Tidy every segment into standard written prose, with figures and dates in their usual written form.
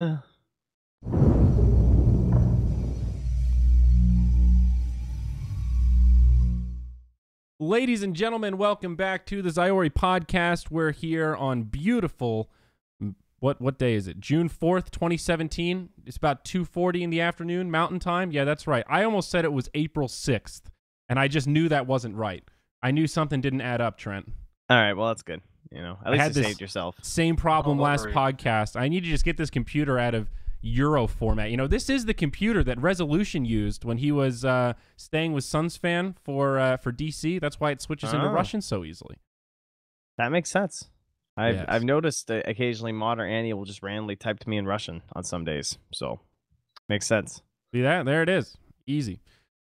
Uh, Ladies and gentlemen, welcome back to the Zyori podcast. We're here on beautiful, what day is it? June 4th, 2017. It's about 2:40 in the afternoon, Mountain Time. Yeah, that's right. I almost said it was April 6th, and I just knew that wasn't right. I knew something didn't add up, Trent. all right, well that's good. At I least had you this saved yourself. same problem Oh, don't last worry. podcast. I need to just get this computer out of Euro format. This is the computer that Resolution used when he was staying with Suns fan for DC. That's why it switches into Oh. Russian so easily. That makes sense. Yes. I've noticed that occasionally Mod or Annie will just randomly type to me in Russian on some days, so makes sense. See that? There it is. Easy.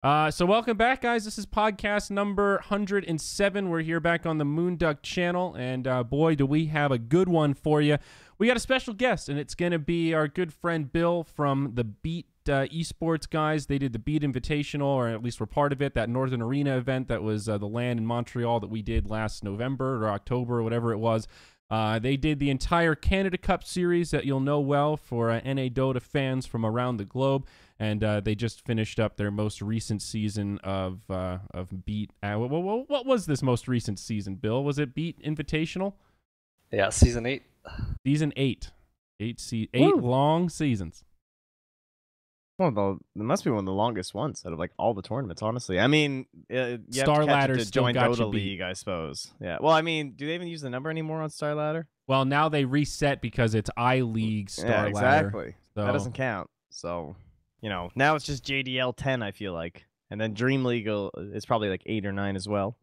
So welcome back, guys. This is podcast number 107. We're here back on the Moonduck channel, and boy, do we have a good one for you. We got a special guest, and it's going to be our good friend Bill from the Beat esports guys. They did the Beat Invitational, or at least were part of it, that Northern Arena event that was the LAN in Montreal that we did last November or October or whatever it was. They did the entire Canada Cup series that you'll know well for NA Dota fans from around the globe, and they just finished up their most recent season of Beat. What was this most recent season, Bill? Was it Beat Invitational? Yeah, season 8. Season 8. Eight Woo. long seasons. Well, it must be one of the longest ones out of like all the tournaments. Honestly, I mean, you have to Star catch it Ladder to still join got you Dota beat. League, I suppose. Yeah. Well, I mean, do they even use the number anymore on Star Ladder? Well, now they reset because it's iLeague Star yeah, Ladder. exactly. So, That doesn't count. So, now it's just JDL 10. I feel like, and then Dream League is probably like 8 or 9 as well.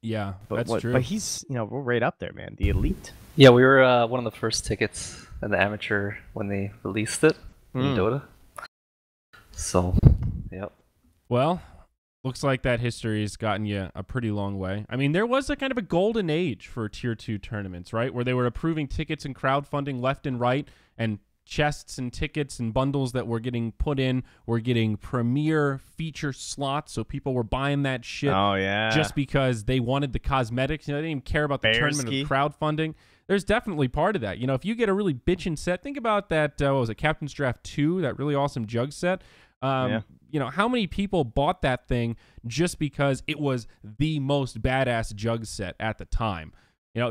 yeah, But that's true. But he's, we're right up there, man. The elite. Yeah, we were one of the first tickets in the amateur when they released it in Hmm. Dota. So, yep. Well, looks like that history has gotten you a pretty long way. I mean, there was a kind of a golden age for Tier 2 tournaments, right? Where they were approving tickets and crowdfunding left and right, and chests and tickets and bundles that were getting put in were getting premier feature slots, so people were buying that shit Oh yeah. just because they wanted the cosmetics. They didn't even care about the tournament Bearski. of crowdfunding. There's definitely part of that. If you get a really bitchin' set, think about that, what was it, Captain's Draft 2, that really awesome jug set. Yeah. How many people bought that thing just because it was the most badass jug set at the time?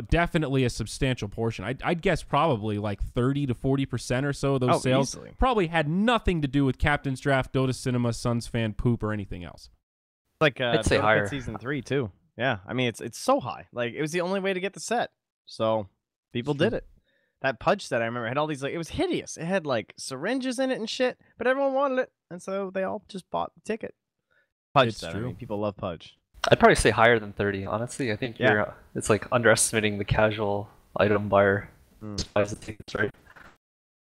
Definitely a substantial portion. I'd guess probably like 30 to 40% or so of those sales easily. probably had nothing to do with Captain's Draft, Dota Cinema, Suns Fan, Poop, or anything else. Like I'd say Dota higher. season 3 too. Yeah, I mean it's so high. Like it was the only way to get the set, so people It's true. did it. That Pudge set I remember had all these it was hideous. It had like syringes in it and shit, but everyone wanted it, and so they all just bought the ticket. Pudge It's set. true. I mean, people love Pudge. I'd probably say higher than 30, honestly. I think Yeah. it's like underestimating the casual item buyer Mm. who buys the tickets, right?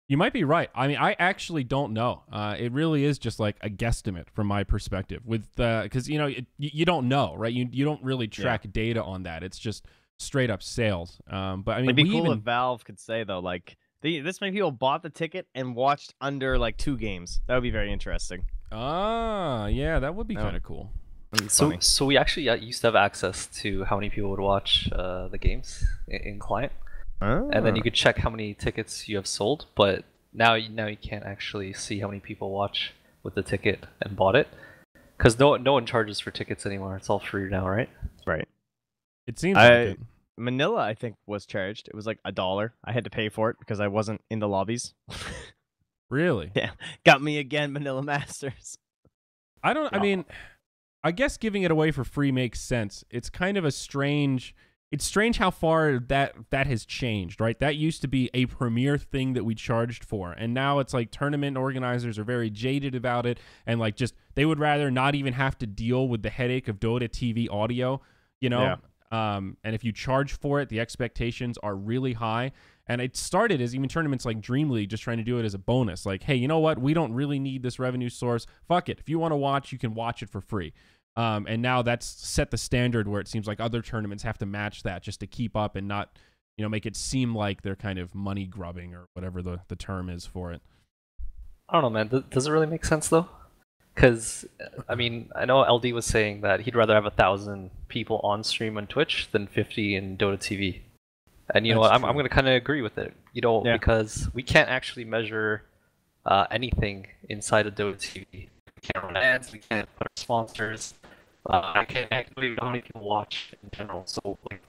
You might be right. I mean, I actually don't know. It really is just like a guesstimate from my perspective. Because you don't know, right? You don't really track data on that. It's just straight up sales. But I mean, It'd be we cool even if Valve could say though, like this many people bought the ticket and watched under like 2 games. That would be very interesting. yeah, that would be Oh. kind of cool. That'd be So, funny. so we actually used to have access to how many people would watch the games in client, and then you could check how many tickets you have sold. But now you can't actually see how many people watch with the ticket and bought it, because no one charges for tickets anymore. It's all free now, right? right. It seems like it. Manila, I think, was charged. It was like $1. I had to pay for it because I wasn't in the lobbies. Really? Yeah, got me again, Manila Masters. I don't. I Yeah. mean, I guess giving it away for free makes sense. It's kind of a strange. It's strange how far that has changed, right? That used to be a premier thing that we charged for, and now it's like tournament organizers are very jaded about it, and like just they would rather not even have to deal with the headache of Dota TV audio, Yeah. And if you charge for it, the expectations are really high. And it started as even tournaments like Dream League just trying to do it as a bonus. Like, hey, you know what? We don't really need this revenue source. Fuck it. If you want to watch, you can watch it for free. And now that's set the standard where it seems like other tournaments have to match that just to keep up and not, make it seem like they're kind of money grubbing or whatever the term is for it. I don't know, man. Does it really make sense though? Because I mean, I know LD was saying that he'd rather have 1,000 people on stream on Twitch than 50 in Dota TV. And you know what? I'm going to kind of agree with it. You know, because we can't actually measure anything inside of Dota TV. We can't run ads. We can't put our sponsors. I can't actually how many people watch in general. So, like,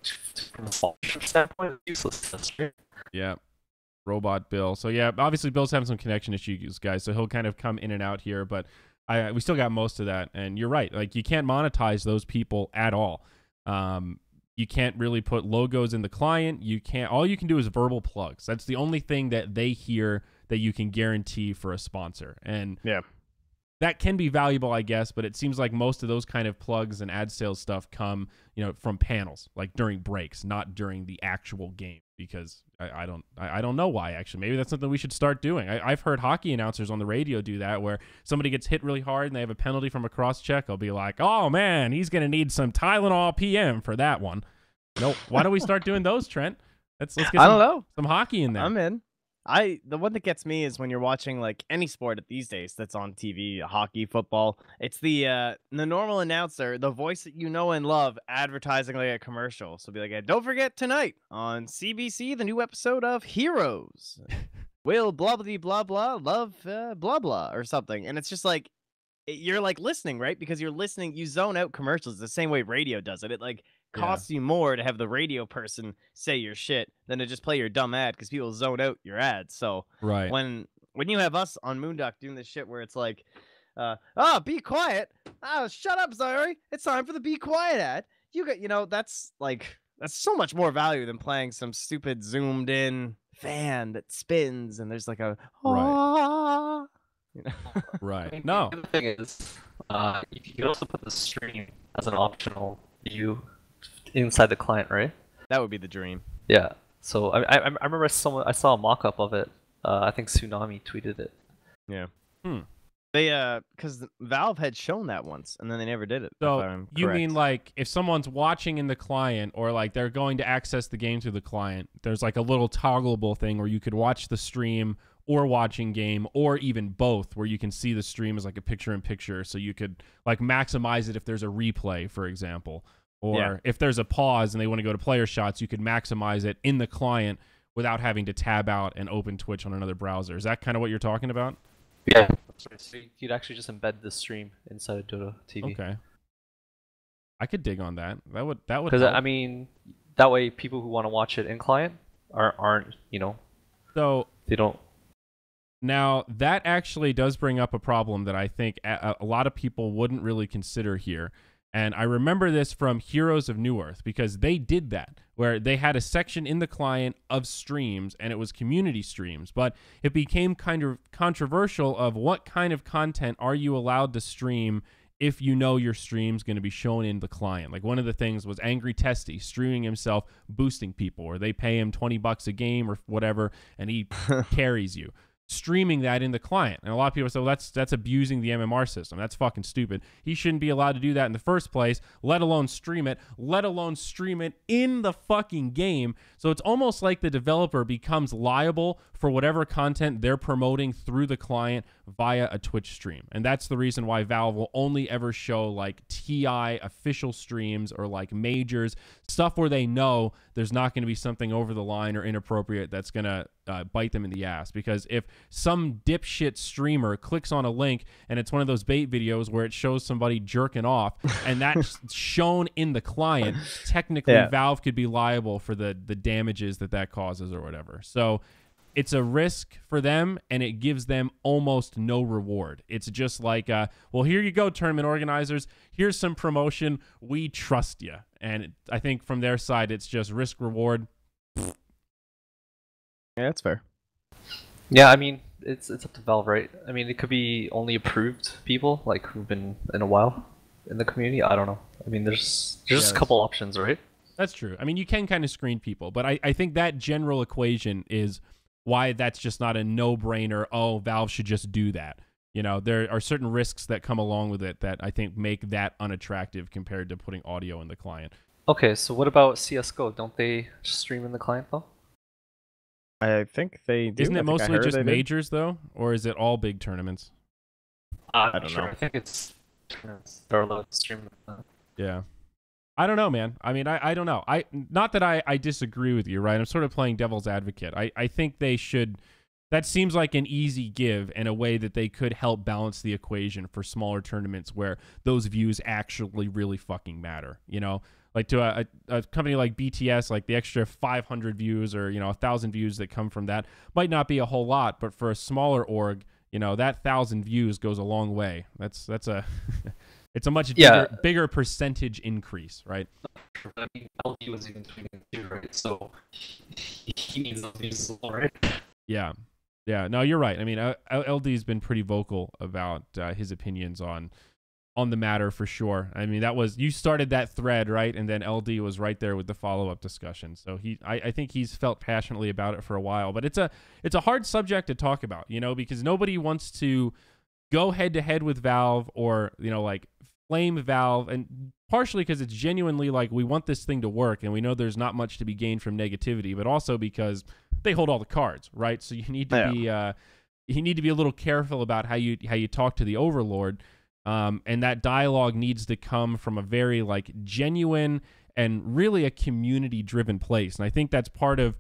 from a sponsorship standpoint, it's useless. Yeah. Robot Bill. So yeah, obviously Bill's having some connection issues, guys. So he'll kind of come in and out here, but we still got most of that. And you're right. Like, you can't monetize those people at all. You can't really put logos in the client. You can't. All you can do is verbal plugs. That's the only thing that they hear that you can guarantee for a sponsor. And that can be valuable, I guess, but it seems like most of those kind of plugs and ad sales stuff come, you know, from panels, like during breaks, not during the actual game. Because I don't know why, actually. Maybe that's something we should start doing. I've heard hockey announcers on the radio do that, where somebody gets hit really hard and they have a penalty from a cross check. I'll be like, oh man, he's gonna need some Tylenol PM for that one. No, why don't we start doing those, Trent? Let's get some hockey in there. I'm in. The one that gets me is when you're watching like any sport these days that's on TV, hockey, football. It's the normal announcer, the voice that you know and love, advertising like a commercial. So be like, don't forget tonight on CBC, the new episode of Heroes. Will blah blah blah blah love blah blah or something, and it's just like you're like listening, right? Because you're listening, you zone out commercials the same way radio does it. It like costs you more to have the radio person say your shit than to just play your dumb ad, because people zone out your ads. So when you have us on Moonduck doing this shit where it's like, be quiet. Oh, shut up, Zyori. It's time for the be quiet ad. That's so much more value than playing some stupid zoomed in fan that spins and there's like a right. No. The thing is, you could also put the stream as an optional view inside the client, right? That would be the dream. Yeah. So I remember I saw a mock-up of it. I think Tsunami tweeted it. Yeah. They because Valve had shown that once and then they never did it. So you mean like if someone's watching in the client, or like they're going to access the game through the client, there's like a little toggleable thing where you could watch the stream or watching game, or even both, where you can see the stream as like a picture-in-picture, so you could like maximize it if there's a replay, for example. Or if there's a pause and they want to go to player shots, you could maximize it in the client without having to tab out and open Twitch on another browser. Is that kind of what you're talking about? Yeah. So you'd actually just embed the stream inside of Dota TV. Okay. I could dig on that. That would because I mean, that way people who want to watch it in client aren't so they don't. Now that actually does bring up a problem that I think a lot of people wouldn't really consider here. And I remember this from Heroes of Newerth, because they did that, where they had a section in the client of streams, and it was community streams. But it became kind of controversial of what kind of content are you allowed to stream if you know your stream's going to be shown in the client. Like, one of the things was Angry Testy streaming himself boosting people, or they pay him $20 a game or whatever, and he carries you. Streaming that in the client. And a lot of people say, well, that's abusing the MMR system. That's fucking stupid. He shouldn't be allowed to do that in the first place, let alone stream it in the fucking game. So it's almost like the developer becomes liable for whatever content they're promoting through the client via a Twitch stream. And that's the reason why Valve will only ever show like TI official streams, or like majors, stuff where they know there's not going to be something over the line or inappropriate that's going to bite them in the ass. Because if some dipshit streamer clicks on a link and it's one of those bait videos where it shows somebody jerking off and that's shown in the client, technically Valve could be liable for the damages that causes or whatever. So it's a risk for them, and it gives them almost no reward. It's just like, well, here you go, tournament organizers. Here's some promotion. We trust you. And I think from their side, it's just risk reward. Yeah, that's fair. Yeah, I mean, it's up to Valve, right? I mean, it could be only approved people, like, who've been in a while in the community. I don't know. I mean, there's just a couple options, right? That's true. I mean, you can kind of screen people, but I think that general equation is why that's just not a no-brainer. Oh, Valve should just do that. You know, there are certain risks that come along with it that I think make that unattractive compared to putting audio in the client. Okay, so what about CSGO? Don't they stream in the client, though? I think they do. Isn't it mostly just majors, though? Or is it all big tournaments? I don't know. I think it's tournaments. They're allowed to stream. Yeah. I don't know, man. I mean, I don't know. Not that I disagree with you, right? I'm sort of playing devil's advocate. I think they should. That seems like an easy give and a way that they could help balance the equation for smaller tournaments where those views actually really fucking matter. You know, like to a company like BTS, like the extra 500 views or 1,000 views that come from that might not be a whole lot, but for a smaller org, that 1,000 views goes a long way. That's a it's a much bigger percentage increase, right? I mean, LD was even tweeting too, right? So he needs those views as well, right? Yeah. Yeah, no, you're right. I mean, LD's been pretty vocal about his opinions on the matter for sure. I mean, you started that thread, right? And then LD was right there with the follow-up discussion. So I think he's felt passionately about it for a while. But it's a hard subject to talk about, because nobody wants to go head-to-head with Valve or, like flame Valve, and partially because it's genuinely like we want this thing to work and we know there's not much to be gained from negativity, but also because they hold all the cards, right? So you need to be a little careful about how you talk to the overlord, and that dialogue needs to come from a very like genuine and really a community-driven place. And I think that's part of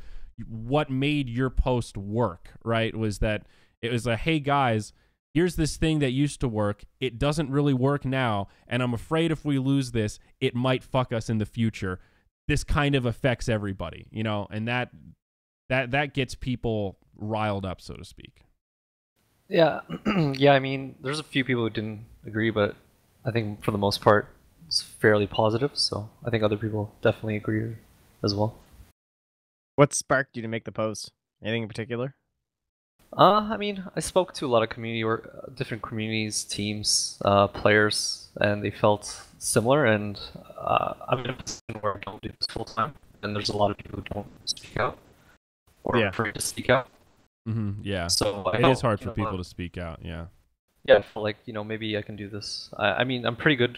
what made your post work, right? Was that it was a, hey guys, here's this thing that used to work. It doesn't really work now, and I'm afraid if we lose this, it might fuck us in the future. This kind of affects everybody, and that gets people riled up, so to speak. Yeah, yeah. I mean, there's a few people who didn't agree, but I think for the most part, it's fairly positive. So I think other people definitely agree as well. What sparked you to make the post? Anything in particular? I mean, I spoke to a lot of different communities, teams, players, and they felt similar. And I'm in a position where I don't do this full time, and there's a lot of people who don't speak out or afraid to speak out. Mm-hmm, yeah. So it is hard for people to speak out. Yeah. Yeah, I feel like maybe I can do this. I mean, I'm pretty good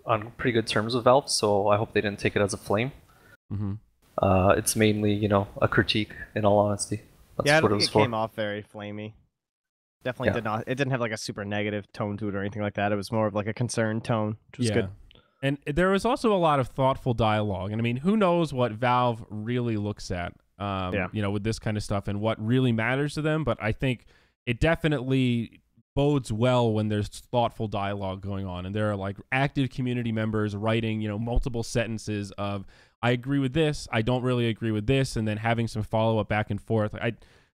on pretty good terms with Valve, so I hope they didn't take it as a flame. Mm-hmm. It's mainly a critique, in all honesty. That's I what don't it think was it came off very flamey. Definitely did not. It didn't have like a super negative tone to it or anything like that. It was more of like a concerned tone, which was good. And there was also a lot of thoughtful dialogue. And I mean, who knows what Valve really looks at, with this kind of stuff and what really matters to them. But I think it definitely bodes well when there's thoughtful dialogue going on. And there are like active community members writing, multiple sentences of, I agree with this, I don't really agree with this, and then having some follow-up back and forth.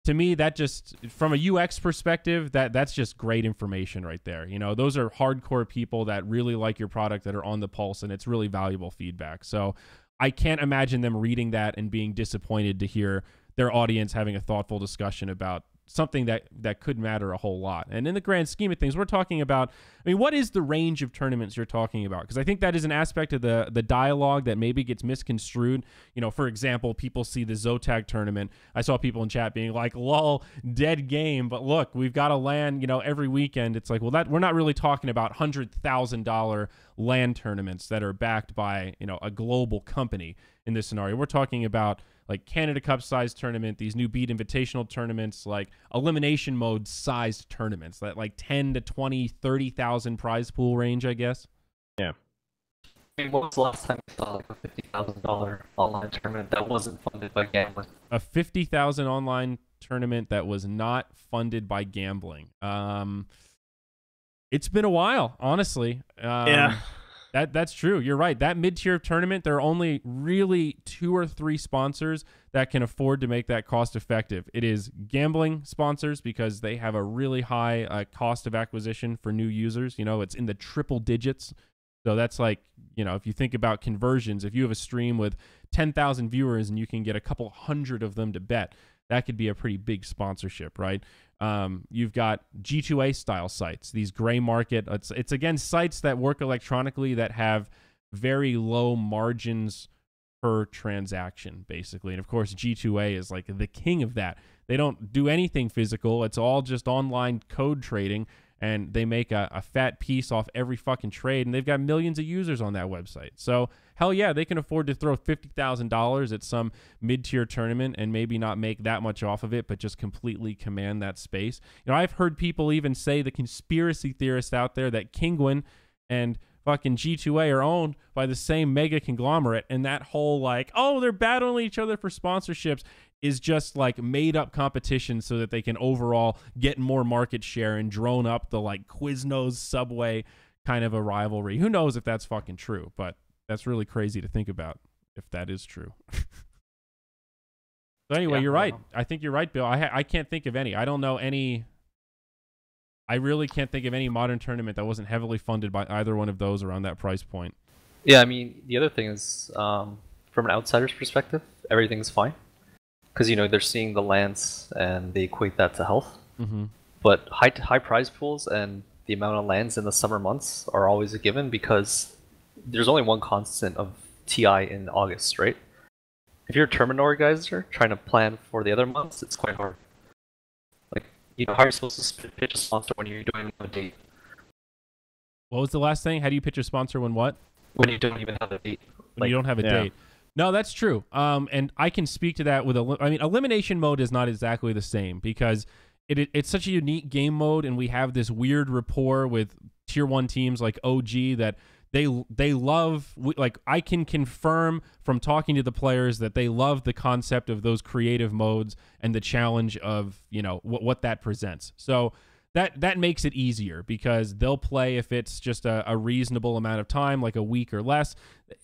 To me, that just, from a UX perspective, that's just great information right there. Those are hardcore people that really like your product, that are on the pulse, and it's really valuable feedback. So I can't imagine them reading that and being disappointed to hear their audience having a thoughtful discussion about something that could matter a whole lot. And in the grand scheme of things, we're talking about, I mean, what is the range of tournaments you're talking about? Because I think that is an aspect of the dialogue that maybe gets misconstrued. For example, people see the Zotag tournament. I saw people in chat being like, lol, dead game. But look, we've got a LAN, every weekend. It's like, well, that we're not really talking about $100,000 LAN tournaments that are backed by, a global company in this scenario. We're talking about like Canada Cup sized tournament, these new Beat Invitational tournaments, like elimination mode sized tournaments, that like 10 to 20, 30,000 prize pool range, I guess. Yeah. I mean, what was the last time you saw like a $50,000 online tournament that wasn't funded by gambling? A $50,000 online tournament that was not funded by gambling. It's been a while, honestly. Yeah. That's true. You're right. That mid-tier tournament, there are only really 2 or 3 sponsors that can afford to make that cost effective. It is gambling sponsors because they have a really high cost of acquisition for new users. It's in the triple digits. So that's like, if you think about conversions, if you have a stream with 10,000 viewers and you can get a couple hundred of them to bet, that could be a pretty big sponsorship, right? You've got G2A style sites, these gray market. It's again sites that work electronically that have very low margins per transaction, basically. And of course, G2A is like the king of that. They don't do anything physical. It's all just online code trading, and they make a fat piece off every fucking trade, and they've got millions of users on that website. So hell yeah, they can afford to throw $50,000 at some mid-tier tournament and maybe not make that much off of it, but just completely command that space. I've heard people even say, the conspiracy theorists out there, that Kinguin and fucking G2A are owned by the same mega conglomerate, and that whole like, oh, they're battling each other for sponsorships is just like made up competition so that they can overall get more market share and drone up the like Quiznos Subway kind of a rivalry. Who knows if that's fucking true, but that's really crazy to think about if that is true. So anyway, you're right. I think you're right, Bill. I can't think of any. I don't know any. I really can't think of any modern tournament that wasn't heavily funded by either one of those around that price point. Yeah, I mean, the other thing is, from an outsider's perspective, everything's fine. Because, you know, they're seeing the lands and they equate that to health. Mm-hmm. But high prize pools and the amount of lands in the summer months are always a given because there's only one constant of TI in August, right? If you're a tournament organizer trying to plan for the other months, it's quite hard. Like, you know, how are you supposed to pitch a sponsor when you're doing a date? What was the last thing? How do you pitch a sponsor when what? When you don't even have a date. When you don't have a date. No, that's true. And I can speak to that with elimination mode is not exactly the same because it's such a unique game mode, and we have this weird rapport with tier 1 teams like OG that they love. Like, I can confirm from talking to the players that they love the concept of those creative modes and the challenge of, you know, what that presents. So that makes it easier because they'll play if it's just a reasonable amount of time, like a week or less.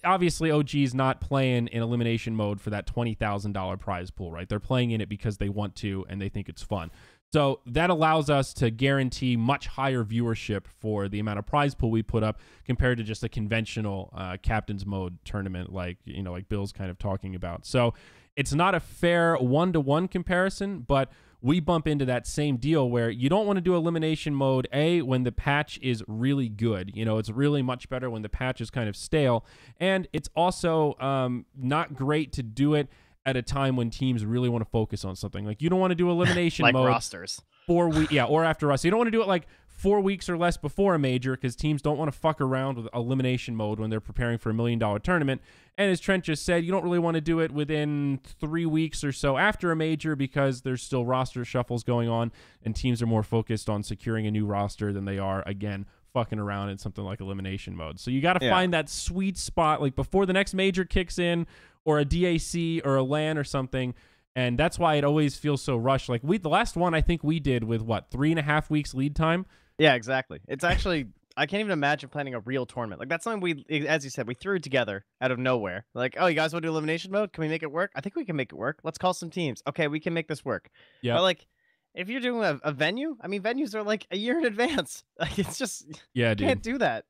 Obviously, OG's not playing in elimination mode for that $20,000 prize pool, right? They're playing in it because they want to and they think it's fun. So that allows us to guarantee much higher viewership for the amount of prize pool we put up compared to just a conventional captain's mode tournament like, you know, like Bill's kind of talking about. So it's not a fair one-to-one comparison, but we bump into that same deal where you don't want to do elimination mode, when the patch is really good. You know, it's really much better when the patch is kind of stale. And it's also not great to do it at a time when teams really want to focus on something. Like, you don't want to do elimination like mode rosters 4 weeks, or after us. You don't want to do it like 4 weeks or less before a major because teams don't want to fuck around with elimination mode when they're preparing for $1 million tournament. And as Trent just said, you don't really want to do it within 3 weeks or so after a major because there's still roster shuffles going on and teams are more focused on securing a new roster than they are, again, fucking around in something like elimination mode. So you got to find that sweet spot like before the next major kicks in, or a DAC or a LAN or something. And that's why it always feels so rushed. Like the last one I think we did with 3.5 weeks lead time. Yeah, exactly. It's actually, I can't even imagine planning a real tournament. Like, that's something as you said, we threw it together out of nowhere. Like, oh, you guys want to do elimination mode? Can we make it work? I think we can make it work. Let's call some teams. Okay, we can make this work. Yeah. But like, if you're doing a venue, I mean, venues are like a year in advance. Like, it's just, you can't do that.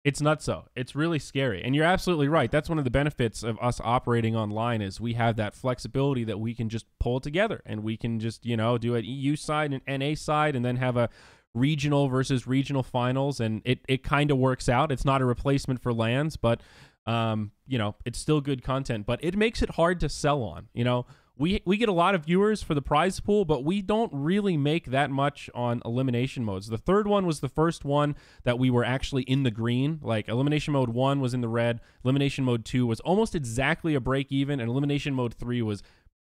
It's nutso. It's really scary. And you're absolutely right. That's one of the benefits of us operating online is we have that flexibility that we can just pull together and we can just, you know, do an EU side and NA side and then have a regional versus regional finals. And it kind of works out. It's not a replacement for LANs, but, you know, it's still good content. But it makes it hard to sell on, you know. We get a lot of viewers for the prize pool, but we don't really make that much on elimination modes. The third one was the first one that we were actually in the green. Like, elimination mode 1 was in the red. Elimination mode 2 was almost exactly a break even, and elimination mode 3 was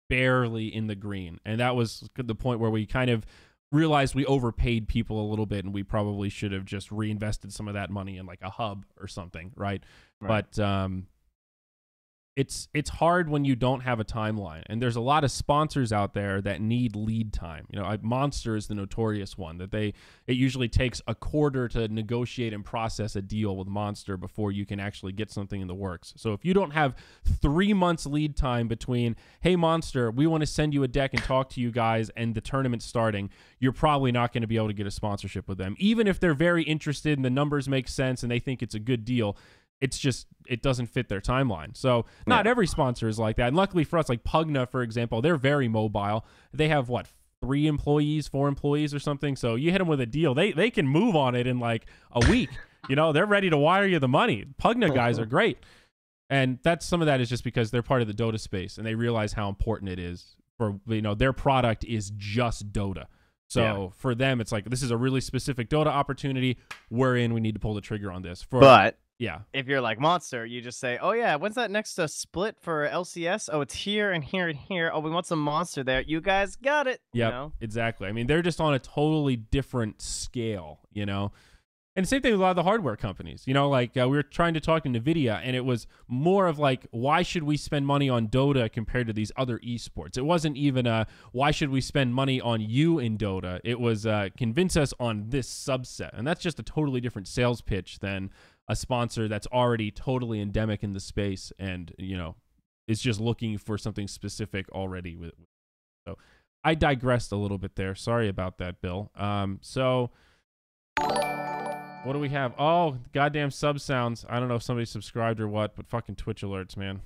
barely in the green. And that was the point where we kind of realized we overpaid people a little bit, and we probably should have just reinvested some of that money in like a hub or something, right? But it's hard when you don't have a timeline, and there's a lot of sponsors out there that need lead time. You know, Monster is the notorious one that it usually takes a quarter to negotiate and process a deal with Monster before you can actually get something in the works. So if you don't have 3 months lead time between, hey Monster, we want to send you a deck and talk to you guys, and the tournament starting, you're probably not going to be able to get a sponsorship with them, even if they're very interested and the numbers make sense and they think it's a good deal. It's just, it doesn't fit their timeline. So not every sponsor is like that. And luckily for us, like Pugna, for example, they're very mobile. They have 4 employees or something. So you hit them with a deal, they can move on it in like a week. You know, they're ready to wire you the money. Pugna guys are great. And some of that is just because they're part of the Dota space and they realize how important it is for, you know, their product is just Dota. So for them, it's like, this is a really specific Dota opportunity. We're in, we need to pull the trigger on this. But if you're like Monster, you just say, oh yeah, when's that next split for LCS? Oh, it's here and here and here. Oh, we want some Monster there. You guys got it. Yeah, you know? Exactly. I mean, they're just on a totally different scale, you know? And same thing with a lot of the hardware companies. You know, like we were trying to talk to NVIDIA, and it was more of like, why should we spend money on Dota compared to these other esports? It wasn't even why should we spend money on you in Dota? It was convince us on this subset. And that's just a totally different sales pitch than a sponsor that's already totally endemic in the space and, you know, is just looking for something specific already. So I digressed a little bit there. Sorry about that, Bill. So... what do we have? Oh, goddamn sub sounds. I don't know if somebody subscribed or what, but fucking Twitch alerts, man.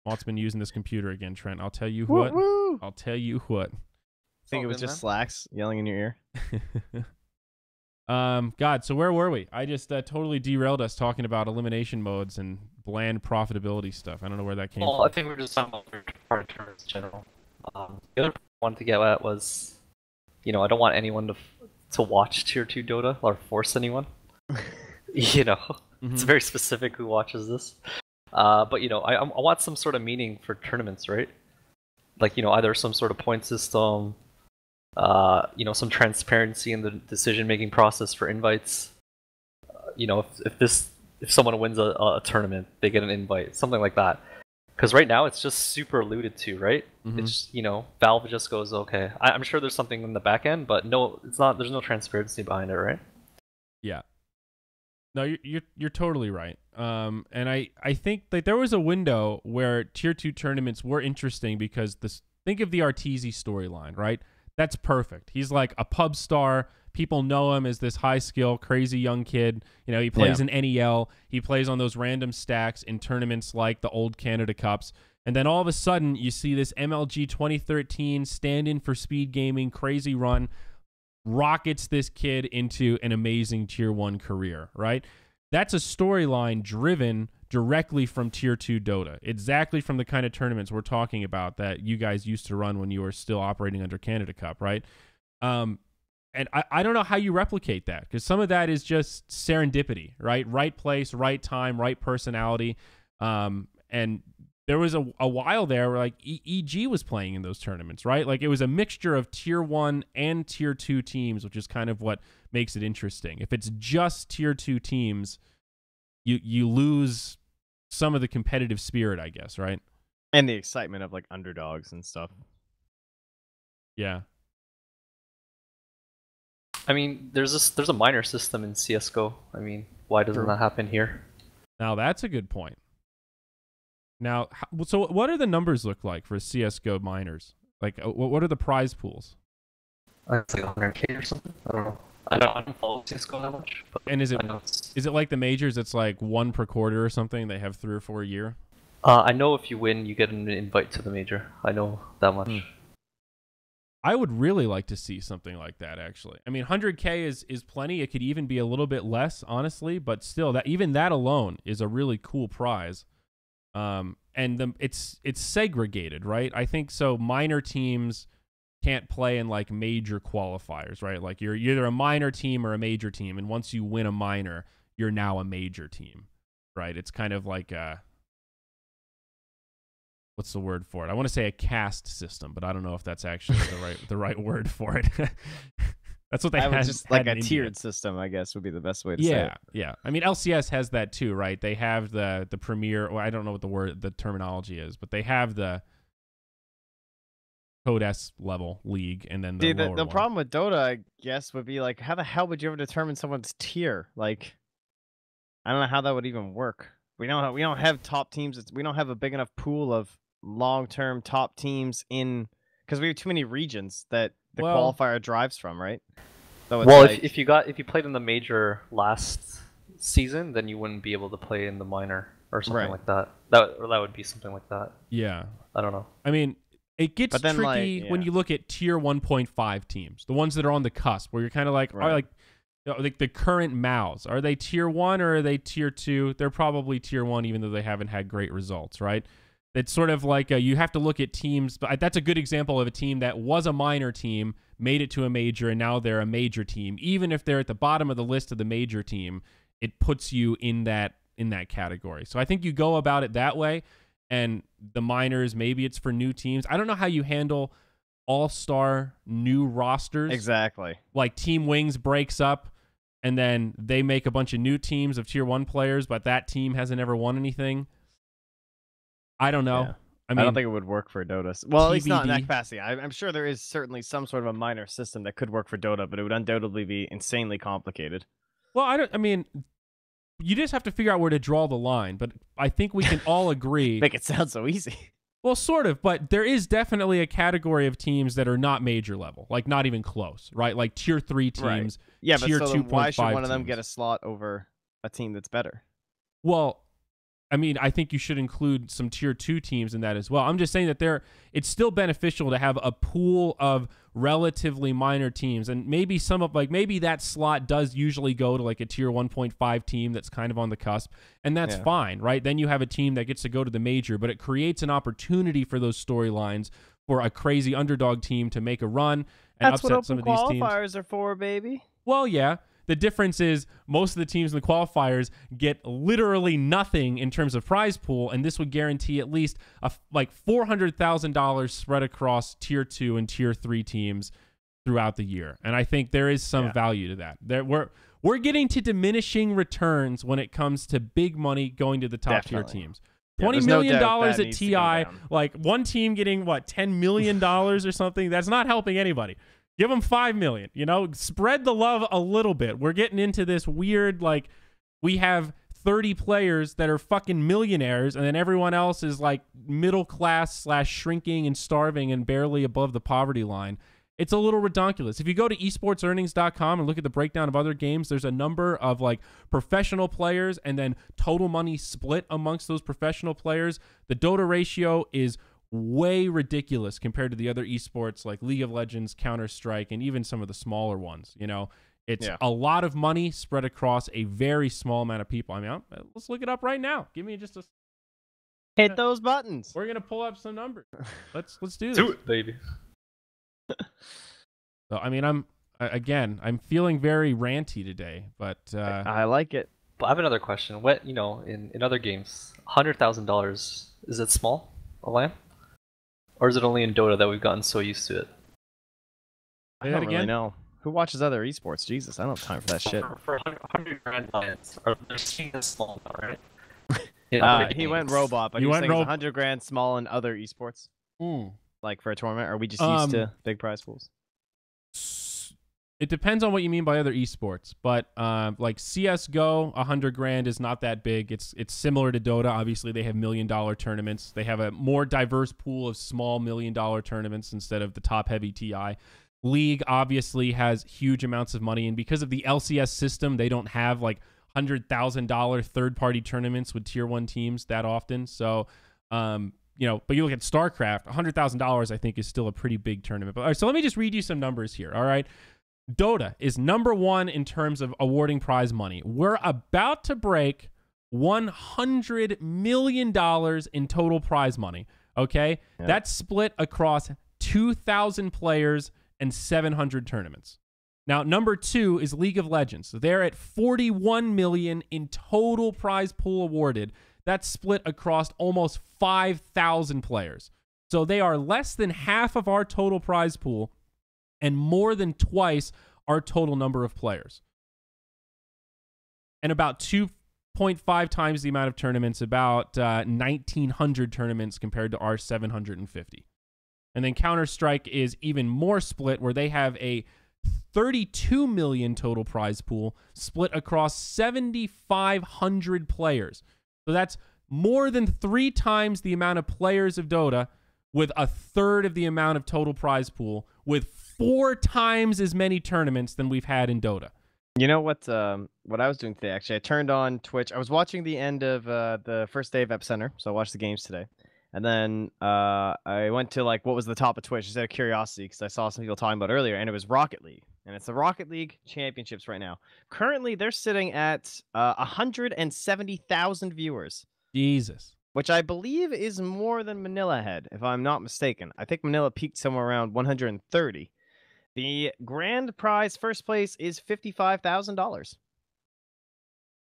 Walt's been using this computer again, Trent. I'll tell you what. Woo-woo. I'll tell you what. I think it was just Slacks yelling in your ear. God, so where were we? I just totally derailed us talking about elimination modes and bland profitability stuff. I don't know where that came from. I think we were just talking about part terms in general. The other point I wanted to get at was, you know, I don't want anyone to watch Tier 2 Dota or force anyone. You know, it's very specific who watches this. But, you know, I want some sort of meaning for tournaments, right? Like, you know, either some sort of point system, you know, some transparency in the decision-making process for invites. You know, if someone wins a tournament, they get an invite, something like that. Because right now it's just super alluded to, right? It's, you know, Valve just goes, okay. I'm sure there's something in the back end, but no, it's not. There's no transparency behind it, right? Yeah. No, you're totally right. And I think like there was a window where Tier 2 tournaments were interesting because think of the Arteezy storyline, right? That's perfect. He's like a pub star. People know him as this high skill, crazy young kid. You know, he plays in NEL. He plays on those random stacks in tournaments like the old Canada Cups. And then all of a sudden you see this MLG 2013 stand-in for speed gaming crazy run rockets this kid into an amazing Tier 1 career, right? That's a storyline driven directly from Tier 2 Dota, exactly from the kind of tournaments we're talking about that you guys used to run when you were still operating under Canada Cup, right? And I don't know how you replicate that, because some of that is just serendipity, right? Right place, right time, right personality. And there was a while there where like EG was playing in those tournaments, right? Like it was a mixture of Tier 1 and Tier 2 teams, which is kind of what makes it interesting. If it's just Tier 2 teams, you lose some of the competitive spirit, I guess, right? And the excitement of like underdogs and stuff. Yeah. I mean, there's a minor system in CS:GO. I mean, why doesn't that happen here? Now that's a good point. Now, so what do the numbers look like for CS:GO minors? Like, what are the prize pools? It's like 100K or something. I don't know. I don't follow CS:GO that much. But and is it like the majors? It's like 1 per quarter or something. They have 3 or 4 a year. I know if you win, you get an invite to the major. I know that much. I would really like to see something like that, actually. I mean, 100K is plenty. It could even be a little bit less, honestly, but still, even that alone is a really cool prize. And it's segregated, right? I think so. Minor teams can't play in like major qualifiers, right? Like you're either a minor team or a major team, and once you win a minor, you're now a major team, right? It's kind of like what's the word for it? I want to say a caste system, but I don't know if that's actually the right word for it. That's what they had. Just like a tiered system, I guess, would be the best way to say it. Yeah. I mean, LCS has that too, right? They have the premier. Well, I don't know what the terminology is, but they have the Code S level league, and then the lower the one. problem with Dota, I guess, would be like, how the hell would you ever determine someone's tier? Like, I don't know how that would even work. We don't have top teams. We don't have a big enough pool of long-term top teams because we have too many regions that the qualifier drives from, right? So it's if you played in the major last season, then you wouldn't be able to play in the minor or something like that. That would be something like that. Yeah, I don't know. I mean, it gets tricky when you look at tier 1.5 teams, the ones that are on the cusp, where you're kind of like, like the current MAUs. Are they tier 1 or are they tier 2? They're probably tier 1, even though they haven't had great results, right? It's sort of like you have to look at teams, but that's a good example of a team that was a minor team, made it to a major, and now they're a major team. Even if they're at the bottom of the list of the major team, it puts you in that category. So I think you go about it that way, and the minors, maybe it's for new teams. I don't know how you handle all-star new rosters. Exactly. Like Team Wings breaks up, and then they make a bunch of new teams of tier 1 players, but that team hasn't ever won anything. I don't know. Yeah. I mean, I don't think it would work for Dota. Well, at least not in that TBD. capacity. I'm sure there is certainly some sort of a minor system that could work for Dota, but it would undoubtedly be insanely complicated. Well, I mean, you just have to figure out where to draw the line, but I think we can all agree. Make it sound so easy. Well, sort of, but there is definitely a category of teams that are not major level, like not even close, right? Like tier 3 teams. Right. Yeah, but tier so 2.5 why should one of them teams. get a slot over a team that's better? Well, I mean, I think you should include some tier 2 teams in that as well. I'm just saying that it's still beneficial to have a pool of relatively minor teams, and maybe maybe that slot does usually go to like a tier 1.5 team that's kind of on the cusp, and that's fine, right? Then you have a team that gets to go to the major, but it creates an opportunity for those storylines for a crazy underdog team to make a run and That's upset some of what these open teams. qualifiers are for, baby. Well, yeah. The difference is most of the teams in the qualifiers get literally nothing in terms of prize pool, and this would guarantee at least like $400,000 spread across tier 2 and tier 3 teams throughout the year. And I think there is some value to that. We're getting to diminishing returns when it comes to big money going to the top tier teams. $20 million at TI, like one team getting $10 million or something. That's not helping anybody. Give them $5 million, spread the love a little bit. We're getting into this weird, like, we have 30 players that are fucking millionaires, and then everyone else is like middle class / shrinking and starving and barely above the poverty line. It's a little redonkulous. If you go to esportsearnings.com and look at the breakdown of other games, there's a number of like professional players and then total money split amongst those professional players. The Dota ratio is way ridiculous compared to the other esports like League of Legends, Counter-Strike, and even some of the smaller ones. It's a lot of money spread across a very small amount of people. I mean, let's look it up right now. Give me just a hit those buttons. We're gonna pull up some numbers. Let's do this. Do it, baby. So I mean, I'm feeling very ranty today, but I like it. But I have another question. What in other games, $100,000 is it small, a land? Or is it only in Dota that we've gotten so used to it? I don't really know. Who watches other esports? Jesus, I don't have time for that shit. For 100 grand lands, they're seen as small now, He right? went robot, but he was saying 100 grand small in other esports. Like for a tournament, or are we just used to big prize pools? It depends on what you mean by other esports, but like CS:GO, 100 grand is not that big. It's similar to Dota. Obviously, they have $1 million tournaments. They have a more diverse pool of small $1 million tournaments instead of the top-heavy TI. League obviously has huge amounts of money, and because of the LCS system, they don't have like $100,000 third-party tournaments with tier 1 teams that often. So, but you look at StarCraft, $100,000 I think is still a pretty big tournament. But all right, so let me just read you some numbers here. All right. Dota is number 1 in terms of awarding prize money. We're about to break $100 million in total prize money. Okay. Yep. That's split across 2,000 players and 700 tournaments. Now, number 2 is League of Legends. They're at $41 million in total prize pool awarded. That's split across almost 5,000 players. So they are less than half of our total prize pool and more than twice our total number of players. And about 2.5 times the amount of tournaments, about 1,900 tournaments compared to our 750. And then Counter-Strike is even more split, where they have a 32 million total prize pool split across 7,500 players. So that's more than 3 times the amount of players of Dota, with a third of the amount of total prize pool, with 4 times as many tournaments than we've had in Dota. You know what I was doing today, actually? I turned on Twitch. I was watching the end of the first day of Epicenter, so I watched the games today. And then I went to, like, what was the top of Twitch, just out of curiosity, because I saw some people talking about earlier, and it was Rocket League. And it's the Rocket League Championships right now. Currently, they're sitting at 170,000 viewers. Jesus. Which I believe is more than Manila had, if I'm not mistaken. I think Manila peaked somewhere around 130. The grand prize first place is $55,000.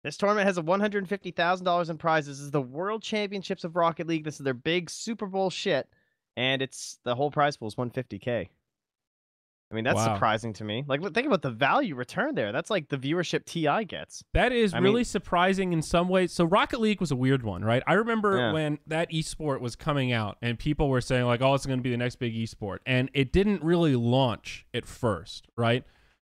This tournament has a $150,000 in prizes. This is the World Championships of Rocket League. This is their big Super Bowl shit, and it's the whole prize pool is $150K. I mean, that's Wow. surprising to me. Like, think about the value return there. That's like the viewership TI gets. That is I really mean, surprising in some ways. So Rocket League was a weird one, right? I remember Yeah. when that esport was coming out and people were saying like, oh, it's going to be the next big esport. And it didn't really launch at first, right?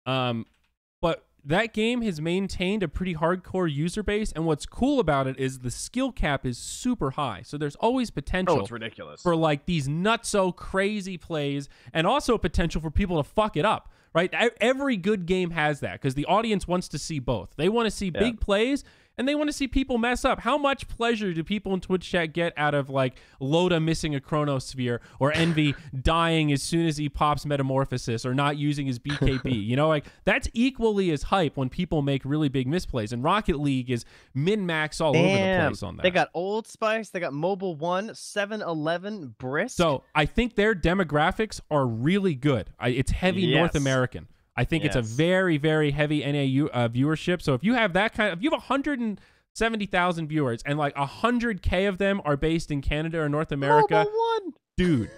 But that game has maintained a pretty hardcore user base. And what's cool about it is the skill cap is super high. So there's always potential it's ridiculous. for like these nutso crazy plays and also potential for people to fuck it up. Right? Every good game has that because the audience wants to see both. They want to see big plays and they want to see people mess up. How much pleasure do people in Twitch chat get out of like Loda missing a chronosphere or Envy dying as soon as he pops Metamorphosis or not using his BKB? You know, like that's equally as hype when people make really big misplays. And Rocket League is min-max all over the place on that. They got Old Spice, they got Mobile One, 7-Eleven, Brisk. So I think their demographics are really good. It's heavy North American. I think it's a very, very heavy NA viewership. So if you have that if you have 170,000 viewers and like 100K of them are based in Canada or North America, Mobile One, dude,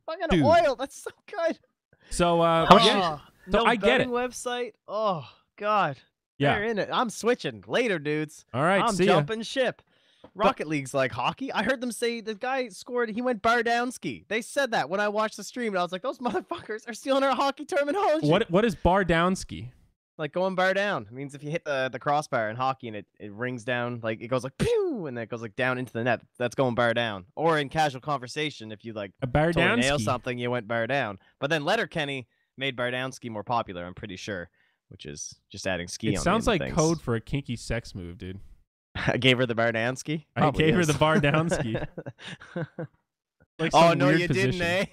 fucking oil. That's so good. So no I get it. Website. Oh God. Yeah. They're in it. I'm switching later, dudes. All right, I'm see ya. jumping ship. Rocket League's like hockey. I heard them say the guy scored. He went bar down ski. They said that when I watched the stream, and I was like, those motherfuckers are stealing our hockey terminology. What is bar down ski? Like going bar down. It means if you hit the crossbar in hockey and it rings down, like it goes like pew, and then it goes like down into the net. That's going bar down. Or in casual conversation, if you like a bar down nail ski. something, you went bar down. But then Letterkenny made bar down ski more popular. I'm pretty sure, which is just adding ski. It on sounds like things. code for a kinky sex move, dude. I gave her the bar down ski. I gave her the bar down ski. Like oh no, you position. didn't,